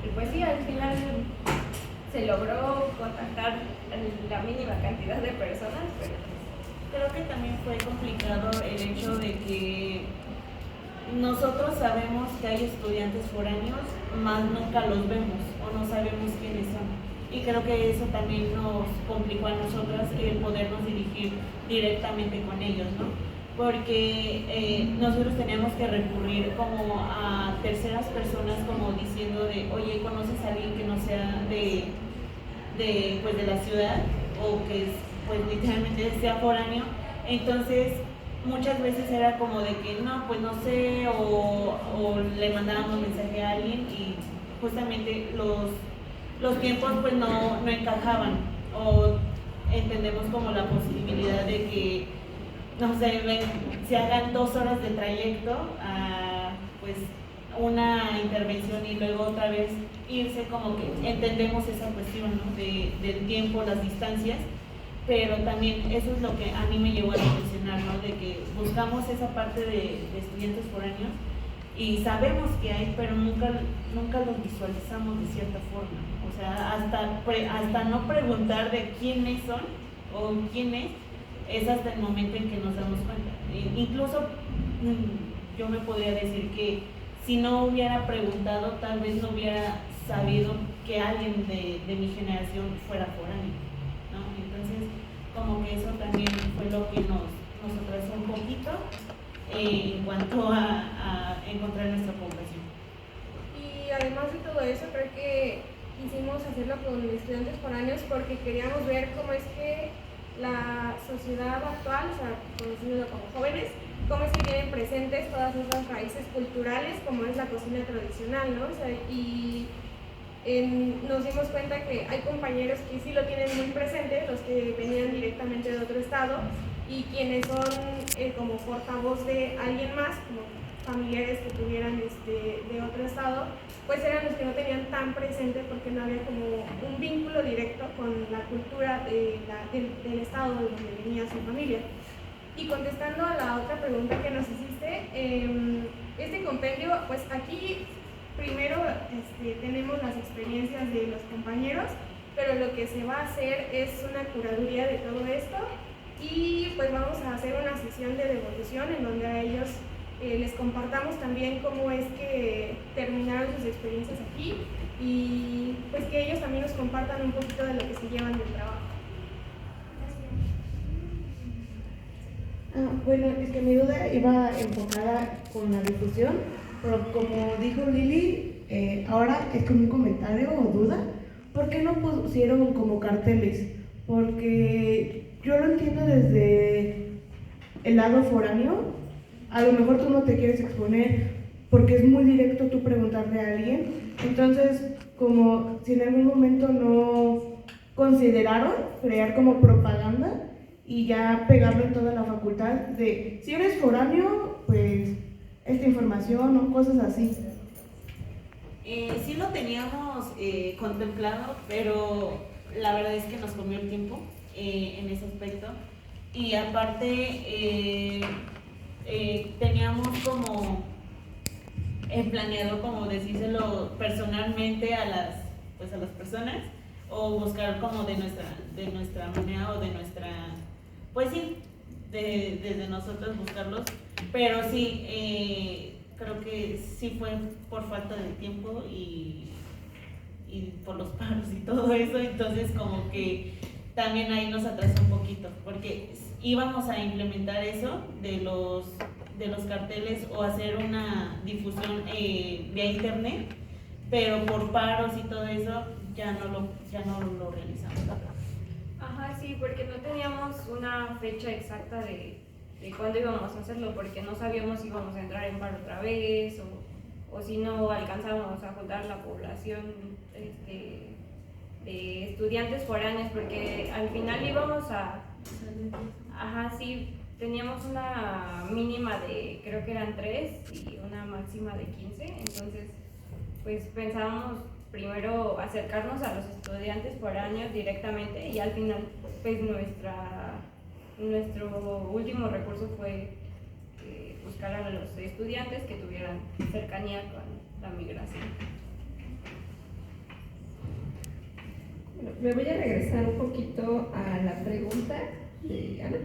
Y pues sí, al final se logró contactar la mínima cantidad de personas, pero creo que también fue complicado el hecho de que nosotros sabemos que hay estudiantes foráneos, más nunca los vemos o no sabemos quiénes son. Y creo que eso también nos complicó a nosotras el podernos dirigir directamente con ellos, ¿no? Porque nosotros teníamos que recurrir como a terceras personas, como diciendo de, oye, ¿conoces a alguien que no sea de la ciudad, o que pues literalmente sea foráneo? Entonces muchas veces era como de que no, pues no sé, o le mandábamos mensaje a alguien y justamente los tiempos pues no encajaban, o entendemos como la posibilidad de que no sé, se hagan 2 horas de trayecto a pues una intervención y luego otra vez irse, como que entendemos esa cuestión, ¿no? del tiempo, las distancias, pero también eso es lo que a mí me llevó a reflexionar, ¿no? De que buscamos esa parte de estudiantes foráneos y sabemos que hay, pero nunca los visualizamos de cierta forma. O sea, hasta no preguntar de quiénes son o quién es hasta el momento en que nos damos cuenta. Incluso yo me podría decir que si no hubiera preguntado, tal vez no hubiera sabido que alguien de mi generación fuera foráneo, ¿no? Entonces, como que eso también fue lo que nos atrasó un poquito en cuanto a encontrar nuestra población. Y además de todo eso, creo que quisimos hacerlo con estudiantes foráneos porque queríamos ver cómo es que la sociedad actual, o sea, conocido como jóvenes, cómo es que tienen presentes todas esas raíces culturales, como es la cocina tradicional, ¿no? O sea, y nos dimos cuenta que hay compañeros que sí lo tienen muy presente, los que venían directamente de otro estado, y quienes son como portavoz de alguien más, como familiares que tuvieran de otro estado, pues eran los que no tenían tan presente porque no había como un vínculo directo con la cultura del estado de donde venía su familia. Y contestando a la otra pregunta que nos hiciste, este compendio, pues aquí primero tenemos las experiencias de los compañeros, pero lo que se va a hacer es una curaduría de todo esto y pues vamos a hacer una sesión de devolución en donde a ellos les compartamos también cómo es que terminaron sus experiencias aquí y pues que ellos también nos compartan un poquito de lo que se llevan del trabajo. Bueno, es que mi duda iba enfocada con la difusión, pero como dijo Lili, ahora es como un comentario o duda, ¿por qué no pusieron como carteles? Porque yo lo entiendo desde el lado foráneo, a lo mejor tú no te quieres exponer porque es muy directo tú preguntarle a alguien, entonces como si en algún momento no consideraron crear como propaganda y ya pegarlo en toda la facultad de si eres foráneo, pues esta información o cosas así. Sí lo teníamos contemplado, pero la verdad es que nos comió el tiempo en ese aspecto. Y aparte teníamos como planeado como decírselo personalmente a las personas o buscar como de nuestra manera o de nuestra, pues sí, desde nosotros buscarlos, pero sí, creo que sí fue por falta de tiempo y por los paros y todo eso, entonces como que también ahí nos atrasó un poquito, porque íbamos a implementar eso de los carteles o hacer una difusión vía internet, pero por paros y todo eso ya no lo realizamos. Ajá, sí, porque no teníamos una fecha exacta de cuándo íbamos a hacerlo, porque no sabíamos si íbamos a entrar en paro otra vez o si no alcanzábamos a juntar la población de estudiantes foráneos, porque al final íbamos ajá, sí, teníamos una mínima de, creo que eran 3 y una máxima de 15, entonces pues pensábamos primero acercarnos a los estudiantes foráneos directamente y al final pues nuestro último recurso fue buscar a los estudiantes que tuvieran cercanía con la migración. Bueno, me voy a regresar un poquito a la pregunta de Ana.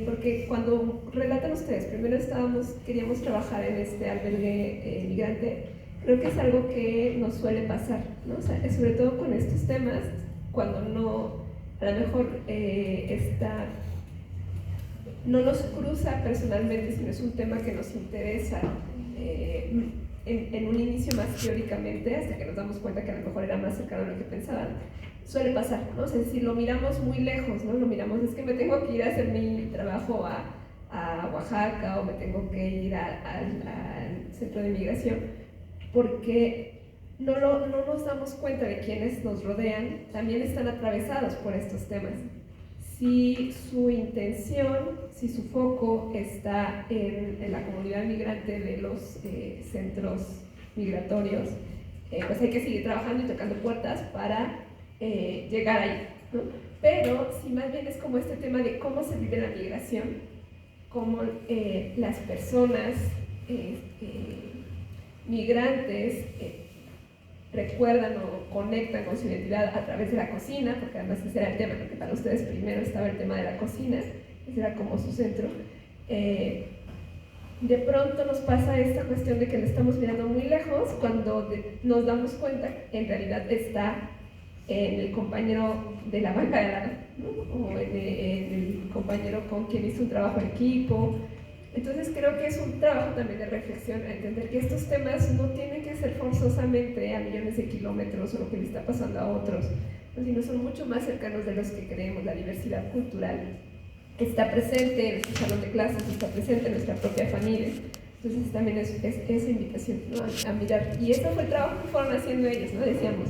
Porque cuando relatan ustedes, primero queríamos trabajar en este albergue migrante, creo que es algo que nos suele pasar, ¿no? O sea, sobre todo con estos temas, cuando a lo mejor no nos cruza personalmente, sino es un tema que nos interesa en un inicio más teóricamente, hasta que nos damos cuenta que a lo mejor era más cercano a lo que pensaban. Suele pasar, ¿no? O sea, si lo miramos muy lejos, ¿no? Lo miramos, es que me tengo que ir a hacer mi trabajo a Oaxaca o me tengo que ir al centro de migración, porque no nos damos cuenta de quienes nos rodean, también están atravesados por estos temas. Si su intención, si su foco está en la comunidad migrante de los centros migratorios, pues hay que seguir trabajando y tocando puertas para llegar ahí, ¿no? pero sí más bien es como este tema de cómo se vive la migración, cómo las personas migrantes recuerdan o conectan con su identidad a través de la cocina, porque además ese era el tema, porque para ustedes primero estaba el tema de la cocina, ese era como su centro. De pronto nos pasa esta cuestión de que lo estamos mirando muy lejos, cuando nos damos cuenta que en realidad está en el compañero de la banca de la, ¿no? O en el compañero con quien hizo un trabajo en equipo. Entonces creo que es un trabajo también de reflexión, a entender que estos temas no tienen que ser forzosamente a millones de kilómetros o lo que le está pasando a otros, sino son mucho más cercanos de los que creemos. La diversidad cultural está presente en nuestro salón de clases, está presente en nuestra propia familia. Entonces también es esa invitación, ¿no? a mirar. Y ese fue el trabajo que fueron haciendo ellos, ¿no? Decíamos,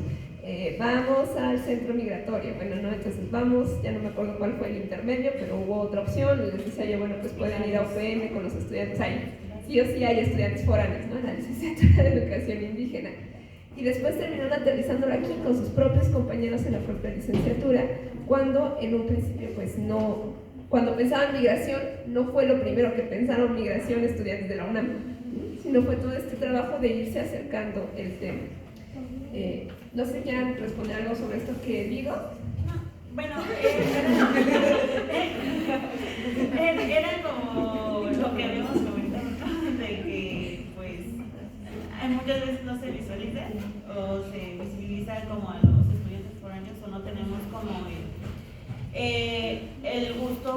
vamos al centro migratorio, bueno, no, entonces vamos, ya no me acuerdo cuál fue el intermedio, pero hubo otra opción, les decía yo, bueno, pues pueden ir a UPN con los estudiantes, ahí sí o sí hay estudiantes foráneos, ¿no? En la licenciatura de educación indígena. Y después terminaron aterrizándolo aquí con sus propios compañeros en la propia licenciatura, cuando en un principio pues no, cuando pensaban migración, no fue lo primero que pensaron migración estudiantes de la UNAM, sino fue todo este trabajo de irse acercando el tema. No sé, ¿quieren responder algo sobre esto que digo? Bueno, era como lo que habíamos comentado, ¿no? De que pues muchas veces no se visualiza o se visibiliza como a los estudiantes foráneos, o no tenemos como el gusto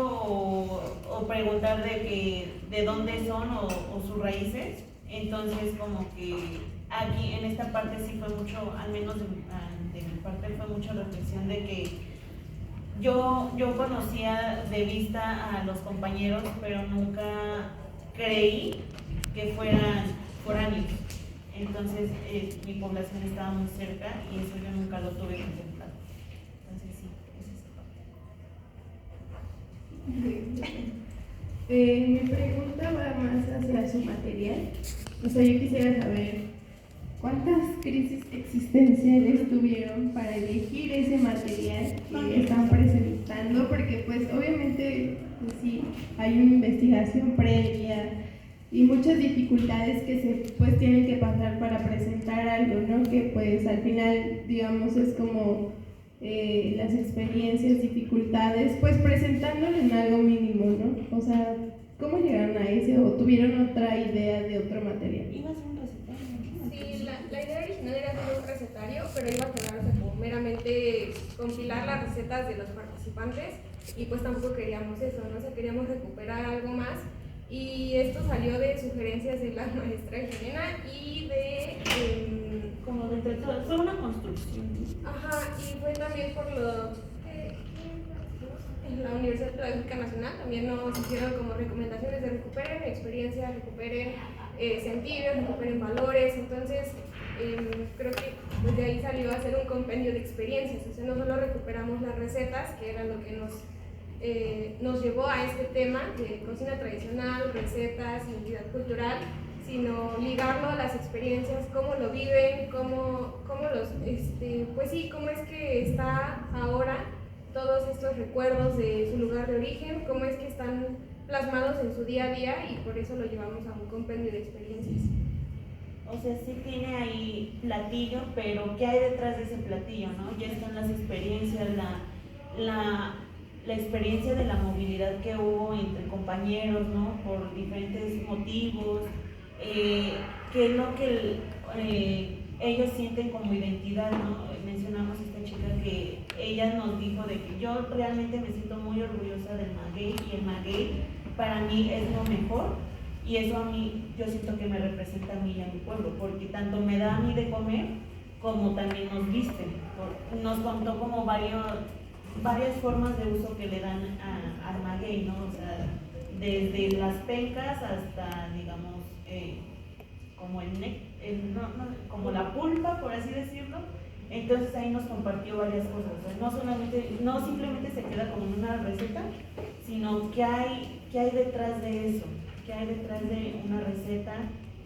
o preguntar de dónde son o sus raíces. Entonces como que aquí en esta parte sí fue mucho, al menos de mi parte fue mucha reflexión de que yo conocía de vista a los compañeros, pero nunca creí que fueran foráneos. Entonces mi población estaba muy cerca y eso yo nunca lo tuve contemplado. Entonces sí, es esa parte. Mi pregunta va más hacia su material. O sea, yo quisiera saber cuántas crisis existenciales tuvieron para elegir ese material que están presentando, porque pues obviamente pues, sí, hay una investigación previa y muchas dificultades que se pues tienen que pasar para presentar algo, ¿no? Que pues al final, digamos, es como las experiencias, dificultades, pues presentándolo en algo mínimo, ¿no? O sea, ¿cómo llegaron a ese o tuvieron otra idea de otro material? Iba a ser un recetario. Sí, la idea original era hacer un recetario, pero iba a quedar, o sea, como meramente compilar las recetas de los participantes, y pues tampoco queríamos eso, ¿no? O sea, queríamos recuperar algo más, y esto salió de sugerencias de la maestra Elena y de Como de todo, fue una construcción. ajá, y fue también por lo en la Universidad Pedagógica Nacional también nos hicieron como recomendaciones de recuperen experiencias, recuperen sentidos, recuperen valores. Entonces creo que pues, de ahí salió a hacer un compendio de experiencias. O sea, no solo recuperamos las recetas, que era lo que nos llevó a este tema de cocina tradicional, recetas, identidad cultural, sino ligarlo a las experiencias, cómo lo viven, cómo los, pues sí, cómo es que está ahora todos estos recuerdos de su lugar de origen, cómo es que están plasmados en su día a día, y por eso lo llevamos a un compendio de experiencias. O sea, sí tiene ahí platillo, pero ¿qué hay detrás de ese platillo, no? Ya están las experiencias, la experiencia de la movilidad que hubo entre compañeros, ¿no? Por diferentes motivos, qué es lo que ellos sienten como identidad, ¿no? Mencionamos a esta chica que ella nos dijo de que yo realmente me siento muy orgullosa del maguey, y el maguey para mí es lo mejor, y eso a mí, yo siento que me representa a mí y a mi pueblo, porque tanto me da a mí de comer, como también nos viste. Nos contó como varias formas de uso que le dan al maguey, ¿no? O sea, desde las pencas hasta, digamos, como como la pulpa, por así decirlo. Entonces ahí nos compartió varias cosas. O sea, no simplemente se queda como en una receta, sino qué hay detrás de eso, qué hay detrás de una receta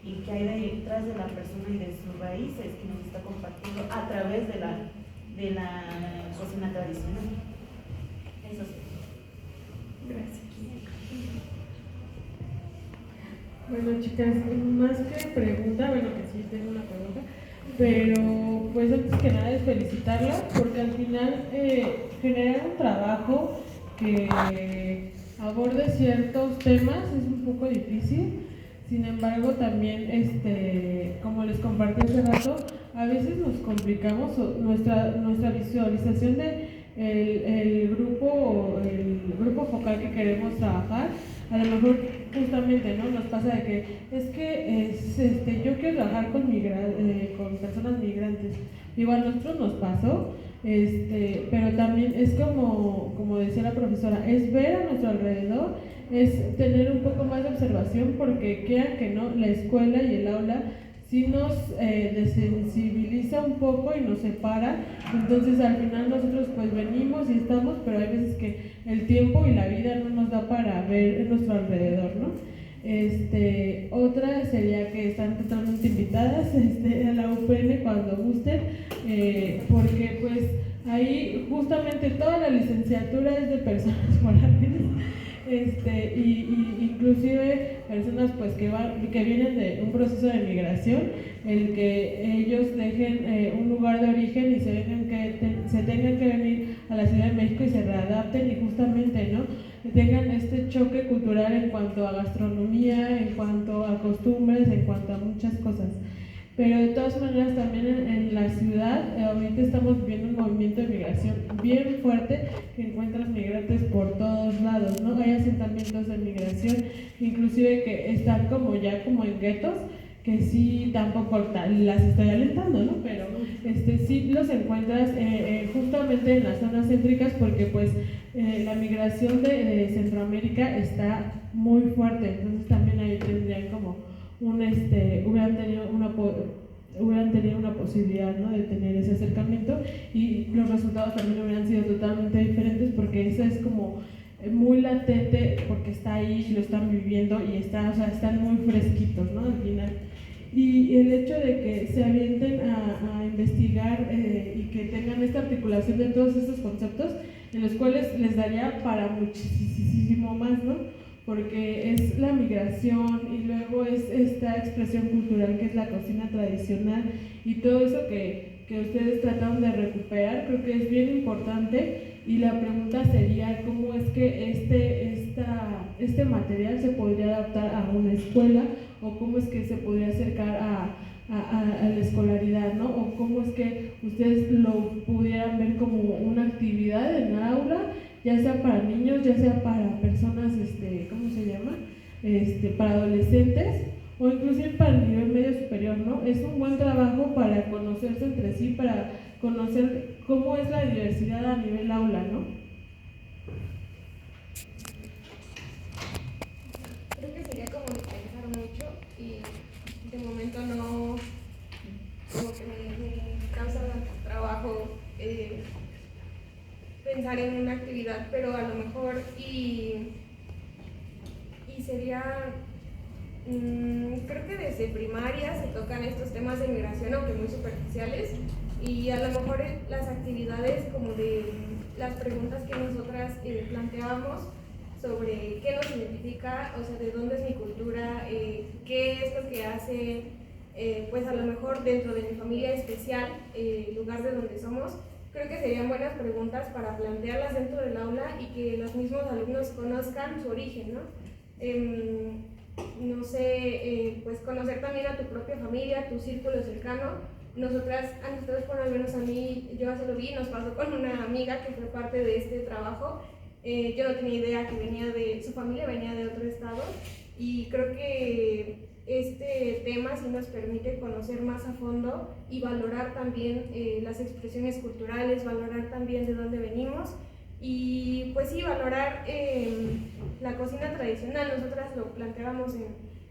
y qué hay detrás de la persona y de sus raíces que nos está compartiendo a través de la cocina tradicional. Eso sí. Gracias. Bueno, chicas, más que pregunta, bueno, que sí tengo una pregunta, pero pues antes que nada es felicitarlas porque al final generar un trabajo que aborde ciertos temas es un poco difícil. Sin embargo, también, como les compartí hace rato, a veces nos complicamos nuestra visualización de el grupo focal que queremos trabajar. A lo mejor justamente, ¿no? Nos pasa de que yo quiero trabajar con personas migrantes. Digo, a nosotros nos pasó, pero también es como decía la profesora, es ver a nuestro alrededor, es tener un poco más de observación, porque quieran que no, la escuela y el aula sí nos desensibiliza un poco y nos separa. Entonces al final nosotros pues venimos y estamos, pero hay veces que el tiempo y la vida no nos da para ver en nuestro alrededor, ¿no? Otra sería que están totalmente invitadas a la UPN cuando gusten, porque pues ahí justamente toda la licenciatura es de personas foráneas, y inclusive personas pues que vienen de un proceso de migración, el que ellos dejen un lugar de origen y se tengan que venir a la Ciudad de México y se readapten y justamente, ¿no?, tengan este choque cultural en cuanto a gastronomía, en cuanto a costumbres, en cuanto a muchas cosas. Pero de todas maneras también en la ciudad ahorita estamos viviendo un movimiento de migración bien fuerte, que encuentras migrantes por todos lados, ¿no? Hay asentamientos de migración, inclusive que están como en guetos, que sí tampoco las estoy alentando, ¿no? Pero sí los encuentras justamente en las zonas céntricas, porque pues la migración de Centroamérica está muy fuerte, entonces también ahí tendrían como hubieran tenido una posibilidad, ¿no?, de tener ese acercamiento, y los resultados también hubieran sido totalmente diferentes, porque esa es como muy latente, porque está ahí, lo están viviendo y están muy fresquitos, ¿no?, al final. Y el hecho de que se avienten a investigar y que tengan esta articulación de todos estos conceptos, en los cuales les daría para muchísimo más, ¿no?, porque es la migración y luego es esta expresión cultural que es la cocina tradicional y todo eso que ustedes trataron de recuperar, creo que es bien importante. Y la pregunta sería cómo es que este material se podría adaptar a una escuela, o cómo es que se podría acercar a la escolaridad, ¿no? O cómo es que ustedes lo pudieran ver como una actividad en el aula, ya sea para niños, ya sea para personas, ¿cómo se llama? Para adolescentes, o inclusive para el nivel medio superior, ¿no? Es un buen trabajo para conocerse entre sí, para conocer cómo es la diversidad a nivel aula, ¿no? Creo que sería como de pensar mucho, y de momento no, como que me causa trabajo pensar en una actividad, pero a lo mejor y sería, creo que desde primaria se tocan estos temas de migración, aunque muy superficiales, y a lo mejor las actividades como de las preguntas que nosotras planteábamos sobre qué nos identifica, o sea, de dónde es mi cultura, qué es lo que hace, pues a lo mejor dentro de mi familia especial, lugar de donde somos. Creo que serían buenas preguntas para plantearlas dentro del aula y que los mismos alumnos conozcan su origen, ¿no? No sé, pues conocer también a tu propia familia, tu círculo cercano. A nosotros, por lo menos a mí, yo así lo vi, nos pasó con una amiga que fue parte de este trabajo. Yo no tenía idea que su familia venía de otro estado, y creo que este tema sí nos permite conocer más a fondo y valorar también las expresiones culturales, valorar también de dónde venimos, y pues sí, valorar la cocina tradicional. Nosotras lo planteábamos en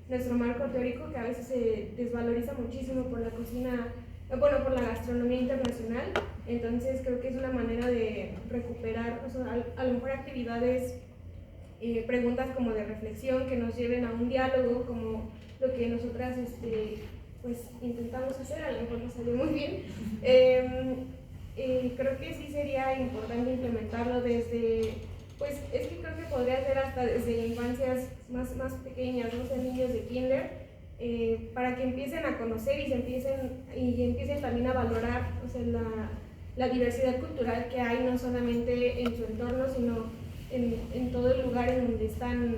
nuestro marco teórico, que a veces se desvaloriza muchísimo por la cocina, bueno, por la gastronomía internacional. Entonces creo que es una manera de recuperar, o sea, a lo mejor actividades, preguntas como de reflexión que nos lleven a un diálogo, como lo que nosotras pues intentamos hacer, a lo mejor no salió muy bien, creo que sí sería importante implementarlo desde, pues es que creo que podría ser hasta desde infancias más pequeñas, no sé, niños de kinder, para que empiecen a conocer y empiecen también a valorar, o sea, la diversidad cultural que hay no solamente en su entorno, sino en todo el lugar en donde están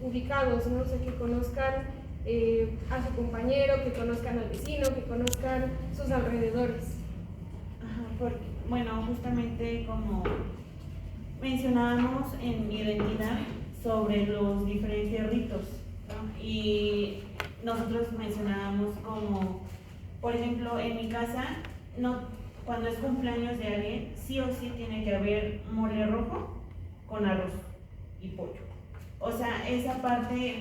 ubicados, ¿no? O sea, que conozcan a su compañero, que conozcan al vecino, que conozcan sus alrededores. Ajá, porque, bueno, justamente como mencionábamos en mi identidad sobre los diferentes ritos, ¿no? Y nosotros mencionábamos como, por ejemplo, en mi casa, cuando es cumpleaños de alguien, sí o sí tiene que haber mole rojo con arroz y pollo. O sea, esa parte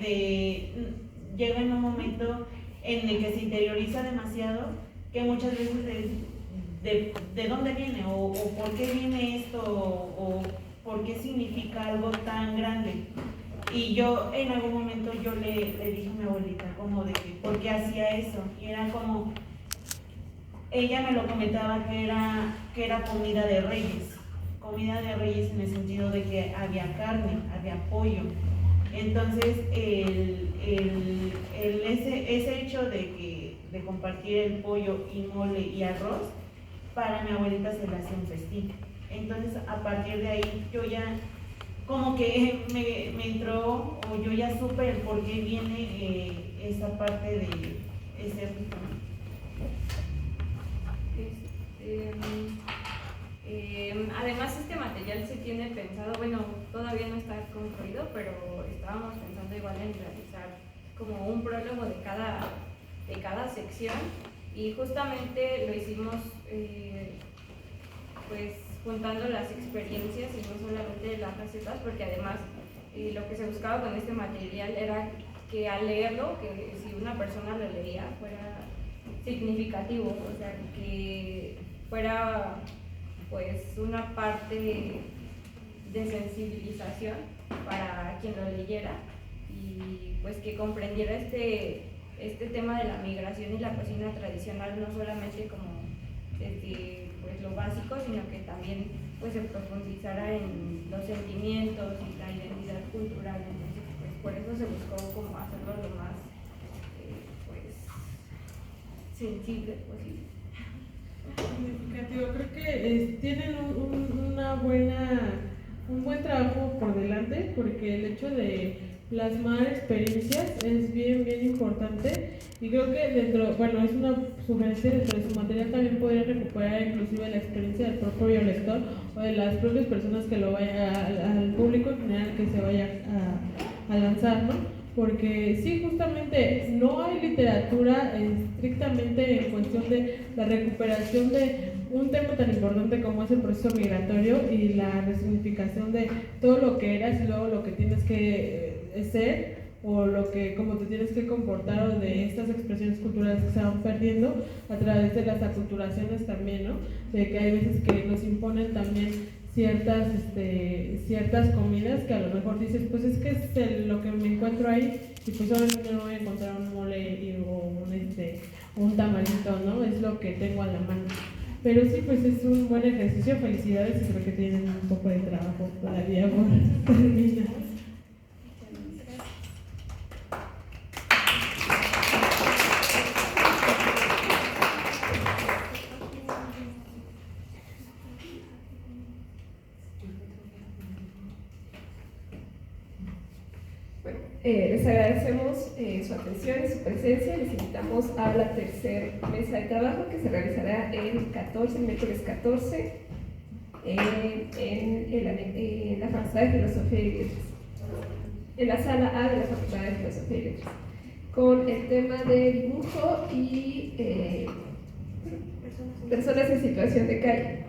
llega en un momento en el que se interioriza demasiado, que muchas veces de dónde viene o por qué viene esto o por qué significa algo tan grande. Y yo en algún momento yo le dije a mi abuelita como de que por qué hacía eso, y era como, ella me lo comentaba que era comida de reyes en el sentido de que había carne, había pollo. Entonces ese hecho de compartir el pollo y mole y arroz, para mi abuelita se le hacía un festín. Entonces a partir de ahí yo ya como que me entró, o yo ya supe el por qué viene esa parte de ese rito. Además, este material se tiene pensado, bueno, todavía no está concluido, pero estábamos pensando igual en realizar como un prólogo de cada sección, y justamente lo hicimos pues juntando las experiencias y no solamente las recetas, porque además lo que se buscaba con este material era que al leerlo, que si una persona lo leía fuera significativo, o sea, que fuera pues una parte de sensibilización para quien lo leyera, y pues que comprendiera este tema de la migración y la cocina tradicional, no solamente como desde pues lo básico, sino que también pues se profundizara en los sentimientos y la identidad cultural. Entonces pues por eso se buscó como hacerlo lo más pues sensible posible. Significativo. Creo que tienen un buen trabajo por delante, porque el hecho de plasmar experiencias es bien importante, y creo que es una sugerencia, dentro de su material también podría recuperar inclusive la experiencia del propio lector o de las propias personas que lo vaya, al público en general que se vaya a lanzar, ¿no? Porque sí, justamente no hay literatura estrictamente en cuestión de la recuperación de un tema tan importante como es el proceso migratorio y la resignificación de todo lo que eras y luego lo que tienes que ser, o cómo te tienes que comportar, o de estas expresiones culturales que se van perdiendo a través de las aculturaciones también, ¿no? De que hay veces que nos imponen también ciertas comidas que a lo mejor dices, pues es que es lo que me encuentro ahí, y pues obviamente no voy a encontrar un mole o un tamalito, ¿no? Es lo que tengo a la mano. Pero sí, pues es un buen ejercicio, felicidades, y creo que tienen un poco de trabajo todavía por terminar. Les agradecemos su atención y su presencia. Les invitamos a la tercera mesa de trabajo, que se realizará el miércoles 14, en la Facultad de Filosofía y Letras, en la sala A de la Facultad de Filosofía y Letras, con el tema de dibujo y personas en situación de calle.